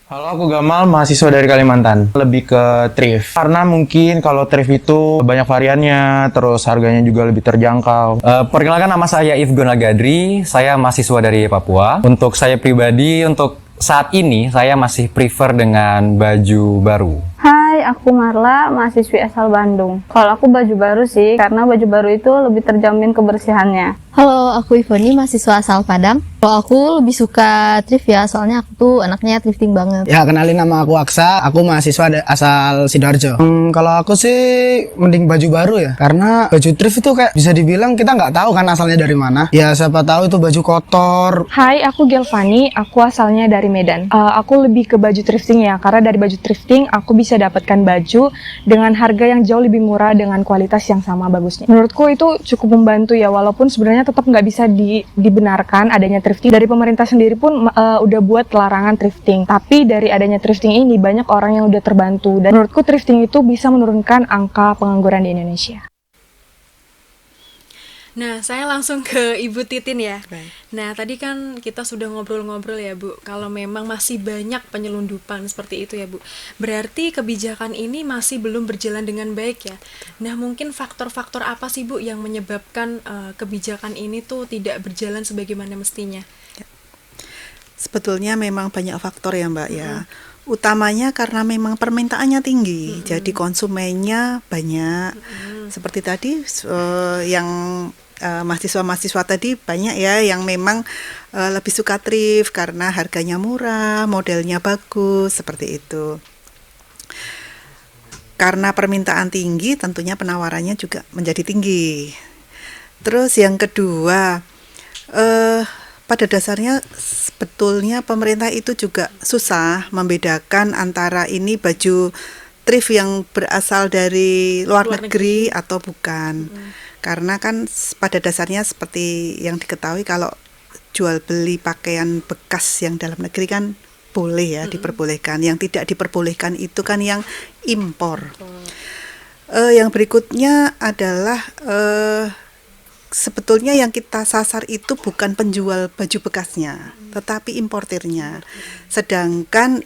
Halo, aku Gamal, mahasiswa dari Kalimantan. Lebih ke thrift. Karena mungkin kalau thrift itu banyak variannya, terus harganya juga lebih terjangkau. Perkenalkan, nama saya Ifgun Agadri, saya mahasiswa dari Papua. Untuk saya pribadi, untuk saat ini saya masih prefer dengan baju baru. Hai, aku Marla, mahasiswi asal Bandung. Kalau aku baju baru sih, karena baju baru itu lebih terjamin kebersihannya. Halo, aku Ivoni, mahasiswa asal Padang. Kalau aku lebih suka thrift ya, soalnya aku tuh anaknya thrifting banget. Ya, kenalin, nama aku Aksa, aku mahasiswa asal Sidoarjo. Kalau aku sih mending baju baru ya, karena baju thrift itu kayak bisa dibilang kita nggak tahu kan asalnya dari mana. Ya, siapa tahu itu baju kotor. Hai, aku Gelvani, aku asalnya dari Medan. Aku lebih ke baju thrifting ya, karena dari baju thrifting aku bisa dapatkan baju dengan harga yang jauh lebih murah dengan kualitas yang sama bagusnya. Menurutku itu cukup membantu ya, walaupun sebenarnya tetap nggak bisa dibenarkan adanya thrifting. Dari pemerintah sendiri pun udah buat larangan thrifting, tapi dari adanya thrifting ini banyak orang yang udah terbantu, dan menurutku thrifting itu bisa menurunkan angka pengangguran di Indonesia. Nah, saya langsung ke Ibu Titin ya. Nah, tadi kan kita sudah ngobrol-ngobrol ya, Bu. Kalau memang masih banyak penyelundupan seperti itu ya, Bu. Berarti kebijakan ini masih belum berjalan dengan baik ya. Nah, mungkin faktor-faktor apa sih, Bu, yang menyebabkan kebijakan ini tuh tidak berjalan sebagaimana mestinya? Sebetulnya memang banyak faktor ya, Mbak ya. Utamanya karena memang permintaannya tinggi, jadi konsumennya banyak. Seperti tadi yang mahasiswa-mahasiswa tadi banyak ya yang memang lebih suka thrift karena harganya murah, modelnya bagus, seperti itu. Karena permintaan tinggi, tentunya penawarannya juga menjadi tinggi. Terus yang kedua, pada dasarnya sebetulnya pemerintah itu juga susah membedakan antara ini baju thrift yang berasal dari luar negeri atau bukan. Karena kan pada dasarnya seperti yang diketahui, kalau jual beli pakaian bekas yang dalam negeri kan boleh ya, diperbolehkan. Yang tidak diperbolehkan itu kan yang impor. Yang berikutnya adalah sebetulnya yang kita sasar itu bukan penjual baju bekasnya, tetapi importirnya. Sedangkan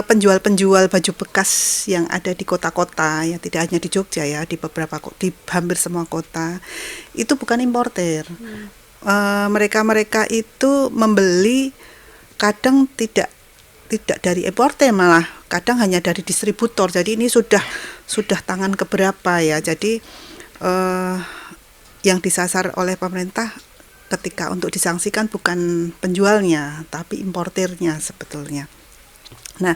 penjual-penjual baju bekas yang ada di kota-kota, ya tidak hanya di Jogja ya, di hampir semua kota, itu bukan importir. Mereka itu membeli kadang tidak dari importer, malah kadang hanya dari distributor. Jadi ini sudah tangan keberapa ya. Jadi yang disasar oleh pemerintah ketika untuk disangsikan bukan penjualnya, tapi importirnya sebetulnya. Nah,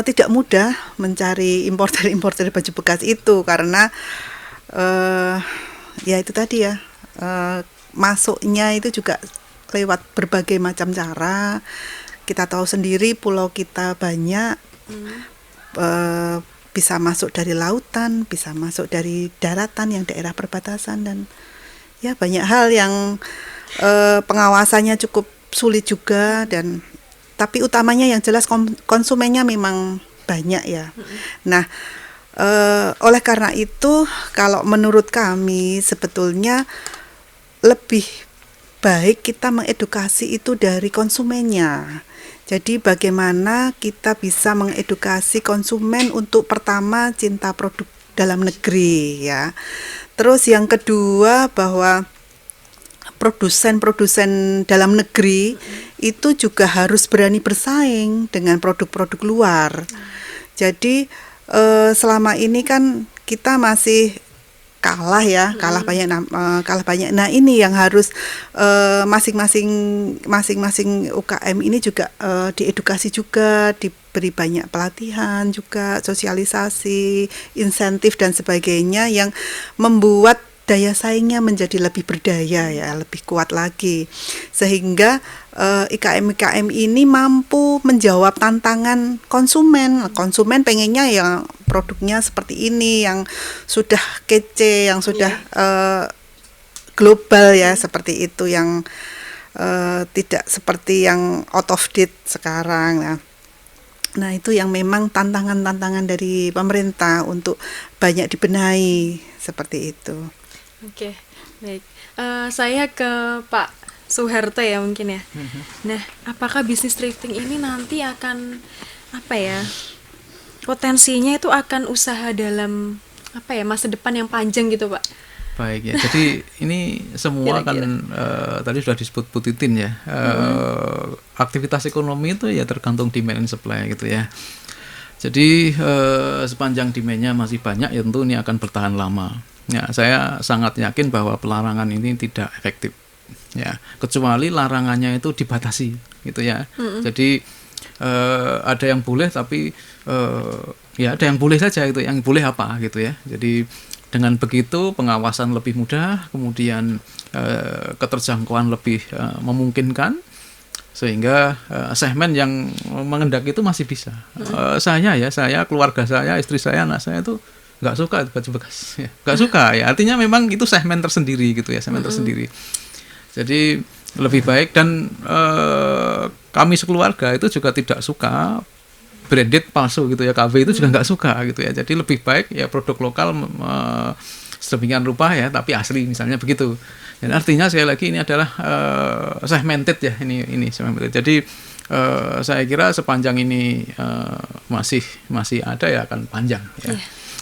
tidak mudah mencari importer baju bekas itu karena ya itu tadi ya, masuknya itu juga lewat berbagai macam cara. Kita tahu sendiri pulau kita banyak, bisa masuk dari lautan, bisa masuk dari daratan yang daerah perbatasan, dan ya banyak hal yang pengawasannya cukup sulit juga, dan tapi utamanya yang jelas konsumennya memang banyak ya. Nah, oleh karena itu kalau menurut kami sebetulnya lebih baik kita mengedukasi itu dari konsumennya. Jadi bagaimana kita bisa mengedukasi konsumen untuk pertama cinta produk dalam negeri ya. Terus yang kedua bahwa produsen-produsen dalam negeri itu juga harus berani bersaing dengan produk-produk luar. Jadi selama ini kan kita masih kalah ya, kalah banyak. Nah, ini yang harus masing-masing UKM ini juga diedukasi juga, diberi banyak pelatihan juga, sosialisasi, insentif dan sebagainya yang membuat daya saingnya menjadi lebih berdaya ya, lebih kuat lagi, sehingga IKM-IKM ini mampu menjawab tantangan konsumen. Konsumen pengennya yang produknya seperti ini, yang sudah kece, yang sudah global ya, seperti itu, yang tidak seperti yang out of date sekarang. Nah, itu yang memang tantangan-tantangan dari pemerintah untuk banyak dibenahi seperti itu. Oke, baik. Saya ke Pak Soeharto ya mungkin ya. Nah, apakah bisnis thrifting ini nanti akan potensinya itu akan usaha dalam masa depan yang panjang gitu, Pak? Baik ya. Jadi ini semua kan tadi sudah disebut Bu Titin ya. Aktivitas ekonomi itu ya tergantung demand and supply gitu ya. Jadi sepanjang demand-nya masih banyak ya tentu ini akan bertahan lama. Ya, saya sangat yakin bahwa pelarangan ini tidak efektif. Ya, kecuali larangannya itu dibatasi, gitu ya. Jadi ada yang boleh, tapi ya ada yang boleh saja itu. Yang boleh apa, gitu ya. Jadi dengan begitu pengawasan lebih mudah, kemudian keterjangkauan lebih memungkinkan, sehingga segmen yang mengendaki itu masih bisa. Saya, keluarga saya, istri saya, anak saya itu nggak suka baju bekas, ya. Nggak suka ya, artinya memang itu segmen tersendiri gitu ya, segmen tersendiri. Jadi lebih baik, dan kami sekeluarga itu juga tidak suka branded palsu gitu ya, KW itu juga nggak suka gitu ya. Jadi lebih baik ya produk lokal sedemikian rupa ya, tapi asli misalnya begitu. Dan artinya sekali lagi ini adalah segmented ya, ini segmented. Jadi saya kira sepanjang ini masih ada ya akan panjang ya.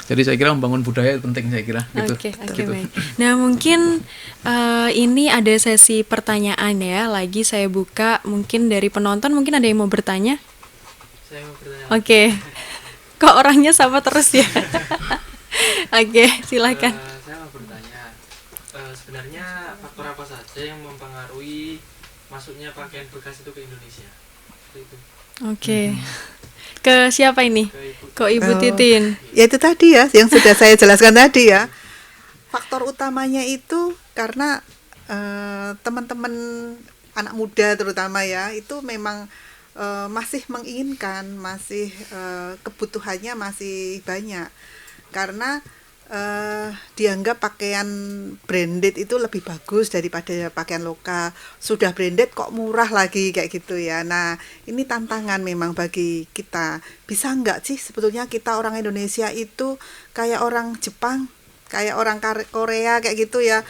Jadi saya kira membangun budaya penting, saya kira gitu. Oke, baik. Nah, mungkin ini ada sesi pertanyaan ya. Lagi saya buka, mungkin dari penonton mungkin ada yang mau bertanya. Saya mau bertanya. Oke. Kok orangnya sama terus ya? Oke, silakan. Saya mau bertanya. Sebenarnya faktor apa saja yang mempengaruhi masuknya pakaian bekas itu ke Indonesia? Itu. Oke. Ke siapa ini? Ke Ibu Titin. Ya itu tadi ya, yang sudah saya jelaskan tadi ya. Faktor utamanya itu karena teman-teman anak muda terutama ya, itu memang masih menginginkan, masih kebutuhannya masih banyak. Karena dianggap pakaian branded itu lebih bagus daripada pakaian lokal. Sudah branded kok murah lagi kayak gitu ya. Nah, ini tantangan memang bagi kita. Bisa nggak sih sebetulnya kita orang Indonesia itu kayak orang Jepang, kayak orang Korea kayak gitu ya,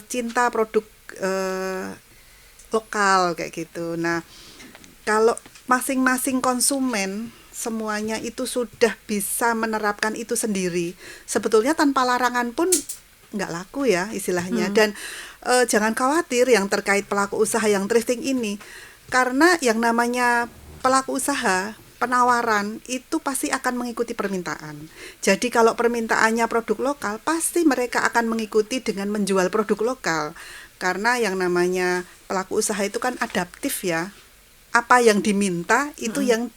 cinta produk lokal kayak gitu. Nah, kalau masing-masing konsumen semuanya itu sudah bisa menerapkan itu sendiri, sebetulnya tanpa larangan pun nggak laku ya istilahnya. Dan jangan khawatir yang terkait pelaku usaha yang thrifting ini, karena yang namanya pelaku usaha penawaran itu pasti akan mengikuti permintaan. Jadi kalau permintaannya produk lokal, pasti mereka akan mengikuti dengan menjual produk lokal, karena yang namanya pelaku usaha itu kan adaptif ya. Apa yang diminta itu yang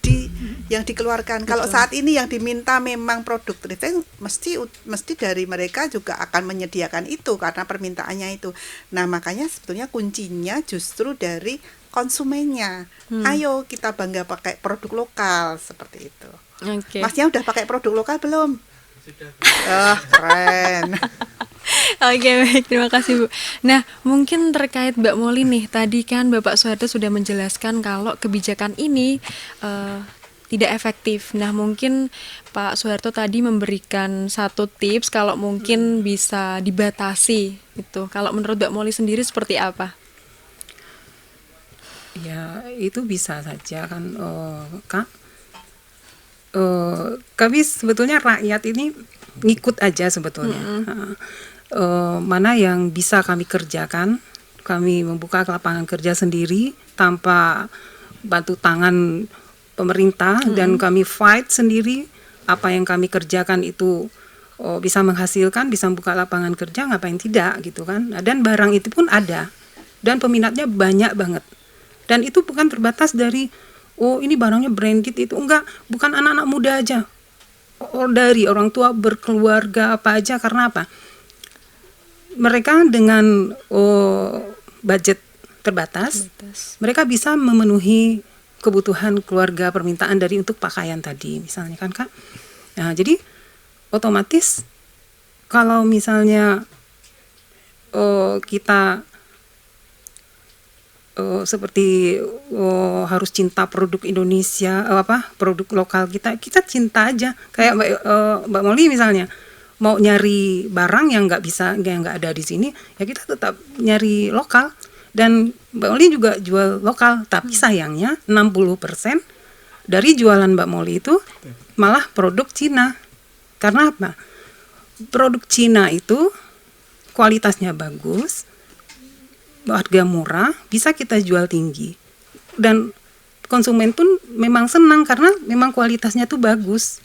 yang dikeluarkan. Kalau saat ini yang diminta memang produk thrifting, mesti dari mereka juga akan menyediakan itu karena permintaannya itu. Nah, makanya sebetulnya kuncinya justru dari konsumennya. Ayo kita bangga pakai produk lokal seperti itu. Oke. Masnya udah pakai produk lokal belum? Sudah. Keren. Oke, baik, terima kasih Bu. Nah, mungkin terkait Mbak Molly nih, tadi kan Bapak Soeharto sudah menjelaskan kalau kebijakan ini tidak efektif. Nah, mungkin Pak Soeharto tadi memberikan satu tips kalau mungkin bisa dibatasi gitu. Kalau menurut Mbak Molly sendiri seperti apa? Ya, itu bisa saja kan, Kak. Kami sebetulnya rakyat ini ngikut aja sebetulnya. Mana yang bisa kami kerjakan, kami membuka lapangan kerja sendiri tanpa bantu tangan pemerintah, dan kami fight sendiri. Apa yang kami kerjakan itu bisa menghasilkan, bisa membuka lapangan kerja, ngapain tidak gitu kan. Dan barang itu pun ada dan peminatnya banyak banget. Dan itu bukan terbatas dari ini barangnya branded, itu enggak, bukan anak-anak muda aja, dari orang tua berkeluarga apa aja. Karena apa? Mereka dengan budget terbatas, mereka bisa memenuhi kebutuhan keluarga, permintaan dari untuk pakaian tadi misalnya kan, Kak. Nah, jadi otomatis kalau misalnya kita seperti harus cinta produk Indonesia, produk lokal kita cinta aja. Kayak Mbak Molly misalnya mau nyari barang yang nggak ada di sini, ya kita tetap nyari lokal. Dan Mbak Molly juga jual lokal, tapi sayangnya 60% dari jualan Mbak Molly itu malah produk Cina. Karena apa? Produk Cina itu kualitasnya bagus, harga murah, bisa kita jual tinggi, dan konsumen pun memang senang karena memang kualitasnya tuh bagus.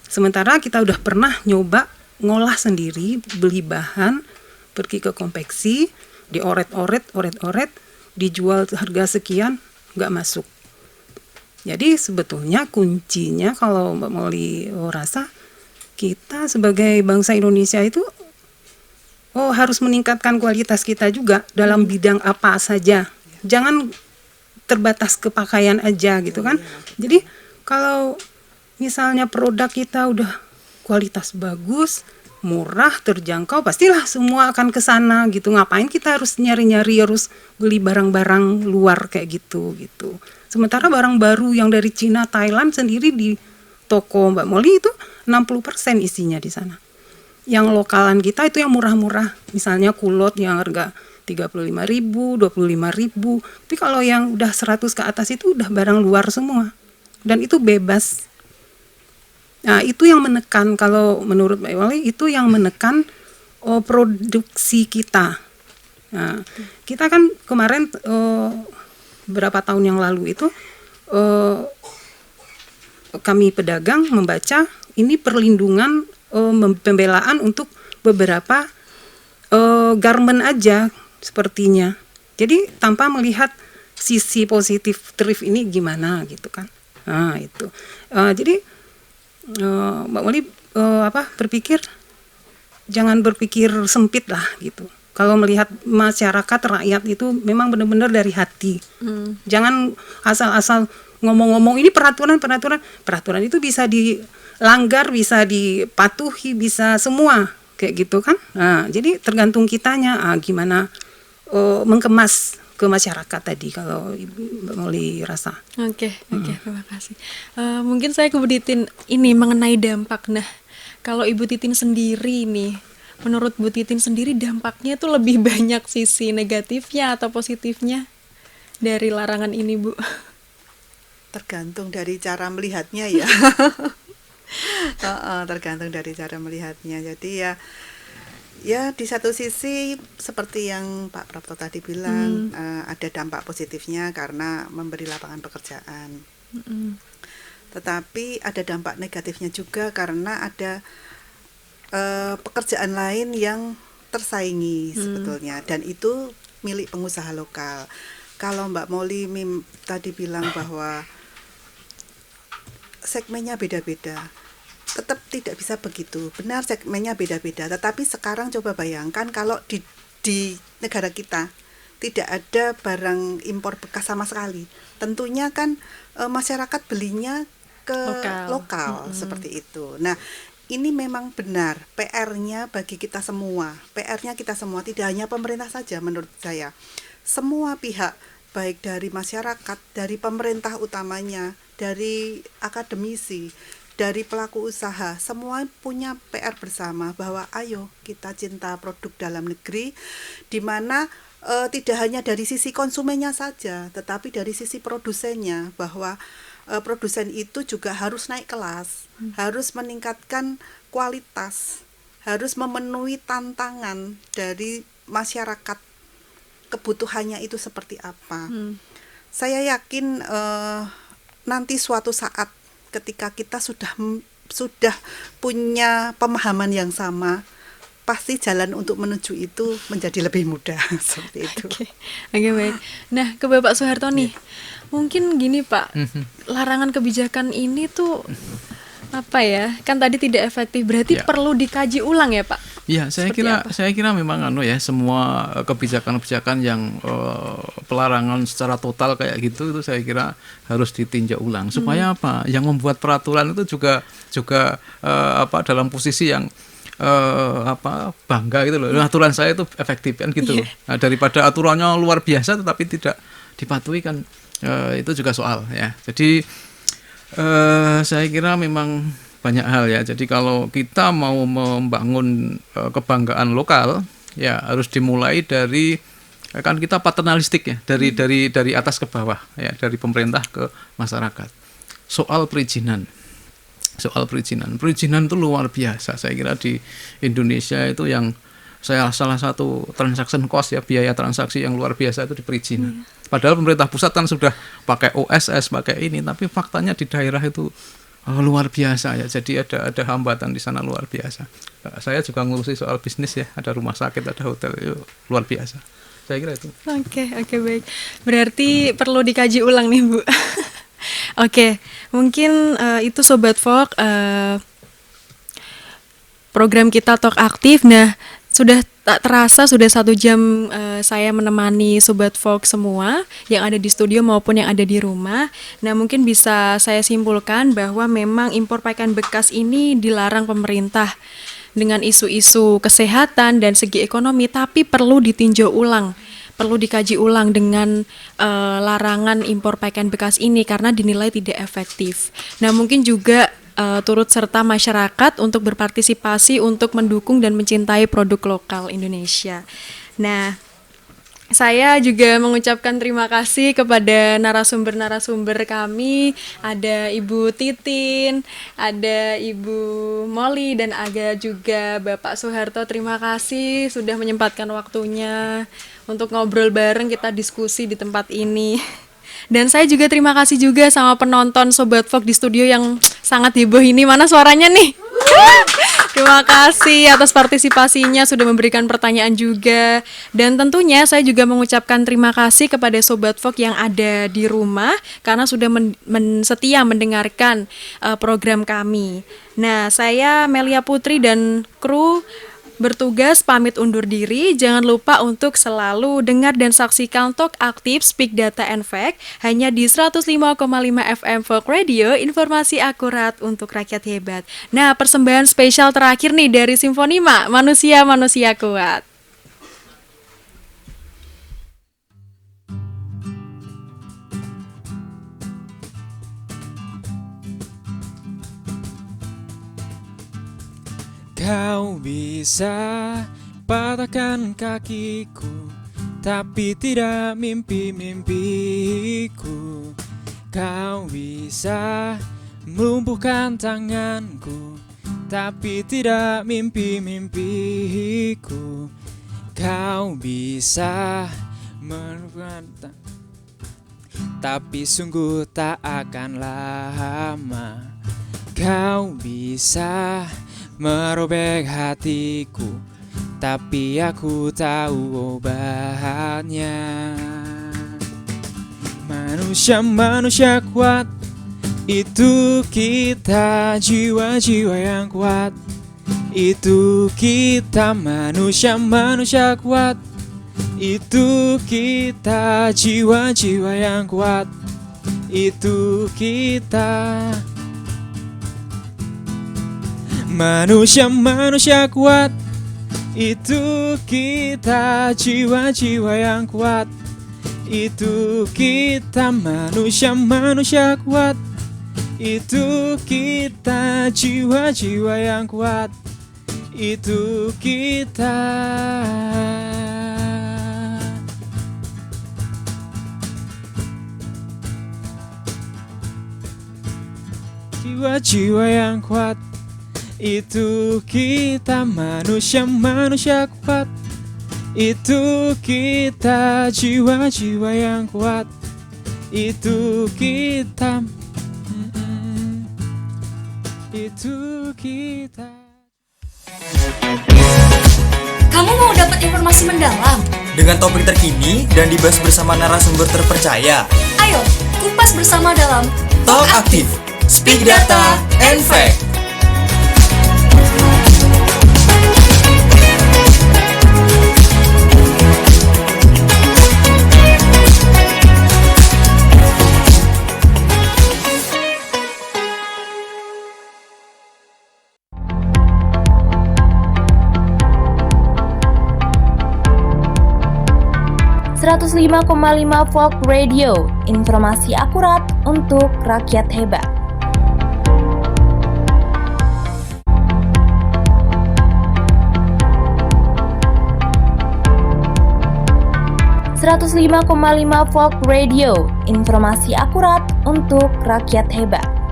Sementara kita udah pernah nyoba ngolah sendiri, beli bahan, pergi ke konveksi, dioret-oret, dijual harga sekian, nggak masuk. Jadi sebetulnya kuncinya kalau Mbak Molly rasa, kita sebagai bangsa Indonesia itu harus meningkatkan kualitas kita juga dalam bidang apa saja. Jangan terbatas ke pakaian aja gitu kan. Jadi kalau misalnya produk kita udah kualitas bagus, murah, terjangkau, pastilah semua akan ke sana gitu. Ngapain kita harus nyari-nyari, harus beli barang-barang luar kayak gitu. Sementara barang baru yang dari Cina, Thailand sendiri di toko Mbak Molly itu 60% isinya di sana. Yang lokalan kita itu yang murah-murah, misalnya kulot yang harga 35.000, 25.000. Tapi kalau yang udah 100 ke atas itu udah barang luar semua. Dan itu bebas. Nah, itu yang menekan, kalau menurut Mbak Molly, itu yang menekan produksi kita. Nah, kita kan kemarin berapa tahun yang lalu itu kami pedagang membaca ini perlindungan, pembelaan untuk beberapa garment aja sepertinya. Jadi tanpa melihat sisi positif thrift ini gimana gitu kan. Nah itu. Jadi Mbak Molly berpikir jangan berpikir sempit lah gitu. Kalau melihat masyarakat, rakyat itu memang benar-benar dari hati. Jangan asal-asal ngomong-ngomong ini peraturan itu bisa dilanggar, bisa dipatuhi, bisa semua kayak gitu kan. Nah, jadi tergantung kitanya gimana mengemas ke masyarakat tadi kalau Mbak Molly rasa. Oke, terima kasih. Mungkin saya ke Bu Titin ini mengenai dampak. Nah, kalau Ibu Titin sendiri nih, menurut Bu Titin sendiri dampaknya tuh lebih banyak sisi negatifnya atau positifnya dari larangan ini, Bu? Tergantung dari cara melihatnya ya. Tergantung dari cara melihatnya. Jadi ya di satu sisi seperti yang Pak Prapto tadi bilang, ada dampak positifnya karena memberi lapangan pekerjaan. Tetapi ada dampak negatifnya juga karena ada pekerjaan lain yang tersaingi sebetulnya, dan itu milik pengusaha lokal. Kalau Mbak Molly tadi bilang bahwa segmennya beda-beda. Tetap tidak bisa begitu. Benar segmennya beda-beda, tetapi sekarang coba bayangkan kalau di negara kita tidak ada barang impor bekas sama sekali. Tentunya kan masyarakat belinya ke lokal seperti itu. Nah, ini memang benar PR-nya bagi kita semua. PR-nya kita semua, tidak hanya pemerintah saja menurut saya. Semua pihak, baik dari masyarakat, dari pemerintah utamanya, dari akademisi, dari pelaku usaha, semua punya PR bersama bahwa ayo kita cinta produk dalam negeri, di mana tidak hanya dari sisi konsumennya saja, tetapi dari sisi produsennya, bahwa produsen itu juga harus naik kelas, harus meningkatkan kualitas, harus memenuhi tantangan dari masyarakat, kebutuhannya itu seperti apa. Saya yakin nanti suatu saat ketika kita sudah punya pemahaman yang sama, pasti jalan untuk menuju itu menjadi lebih mudah seperti itu. Oke, baik. Nah, ke Bapak Soeharto nih, mungkin gini Pak, larangan kebijakan ini tuh apa ya? Kan tadi tidak efektif, berarti perlu dikaji ulang ya Pak? Ya, saya kira memang semua kebijakan-kebijakan yang pelarangan secara total kayak gitu itu saya kira harus ditinjau ulang supaya apa? Yang membuat peraturan itu juga dalam posisi yang bangga gitu loh. Aturan saya itu efektif kan gitu loh. Nah, daripada aturannya luar biasa tetapi tidak dipatuhi kan itu juga soal ya. Jadi saya kira memang banyak hal ya. Jadi kalau kita mau membangun kebanggaan lokal, ya harus dimulai dari kan kita paternalistik ya, dari atas ke bawah ya, dari pemerintah ke masyarakat. Soal perizinan itu luar biasa. Saya kira di Indonesia itu yang salah satu transaction cost ya, biaya transaksi yang luar biasa itu di perizinan. Padahal pemerintah pusat kan sudah pakai OSS, pakai ini, tapi faktanya di daerah itu luar biasa ya. Jadi ada hambatan di sana luar biasa. Saya juga ngurusi soal bisnis ya, ada rumah sakit, ada hotel, itu luar biasa. Saya kira itu. Oke, baik. Berarti perlu dikaji ulang nih Bu. Oke, mungkin itu Sobat Fok program kita Talk Aktif. Nah, sudah tak terasa sudah 1 jam saya menemani Sobat Fok semua yang ada di studio maupun yang ada di rumah. Nah, mungkin bisa saya simpulkan bahwa memang impor pakaian bekas ini dilarang pemerintah dengan isu-isu kesehatan dan segi ekonomi, tapi perlu ditinjau ulang, perlu dikaji ulang dengan larangan impor pakaian bekas ini karena dinilai tidak efektif. Nah, mungkin juga turut serta masyarakat untuk berpartisipasi untuk mendukung dan mencintai produk lokal Indonesia. Nah, saya juga mengucapkan terima kasih kepada narasumber-narasumber kami. Ada Ibu Titin, ada Ibu Molly, dan ada juga Bapak Soeharto. Terima kasih sudah menyempatkan waktunya untuk ngobrol bareng, kita diskusi di tempat ini. Dan saya juga terima kasih juga sama penonton Sobat Fok di studio yang sangat heboh ini. Mana suaranya nih? Terima kasih atas partisipasinya, sudah memberikan pertanyaan juga. Dan tentunya saya juga mengucapkan terima kasih kepada Sobat Fok yang ada di rumah karena sudah setia mendengarkan program kami. Nah, saya Melia Putri dan kru bertugas pamit undur diri. Jangan lupa untuk selalu dengar dan saksikan Talk Aktif Speak Data and Fact hanya di 105,5 FM Folk Radio, informasi akurat untuk rakyat hebat. Nah, persembahan spesial terakhir nih dari Simfonima, Manusia-Manusia Kuat. Kau bisa patahkan kakiku, tapi tidak mimpi-mimpiku. Kau bisa melumpuhkan tanganku, tapi tidak mimpi-mimpiku. Kau bisa melumpuhkan tapi sungguh tak akan lama. Kau bisa merobek hatiku, tapi aku tahu obatnya. Manusia-manusia kuat, Itu kita jiwa-jiwa yang kuat. Itu kita manusia-manusia kuat. Itu kita jiwa-jiwa yang kuat. Itu kita manusia-manusia kuat. Itu kita jiwa-jiwa yang kuat. Itu kita manusia-manusia kuat. Itu kita jiwa-jiwa yang kuat. Itu kita jiwa-jiwa yang kuat. Itu kita manusia-manusia kuat. Itu kita jiwa-jiwa yang kuat. Itu kita itu kita. Kamu mau dapat informasi mendalam Dengan topik terkini dan dibahas bersama narasumber terpercaya. Ayo, kupas bersama dalam Talk Aktif, Speak Data and Fact. .5 Folk Radio, informasi akurat untuk rakyat hebat. 105,5 Folk Radio, informasi akurat untuk rakyat hebat.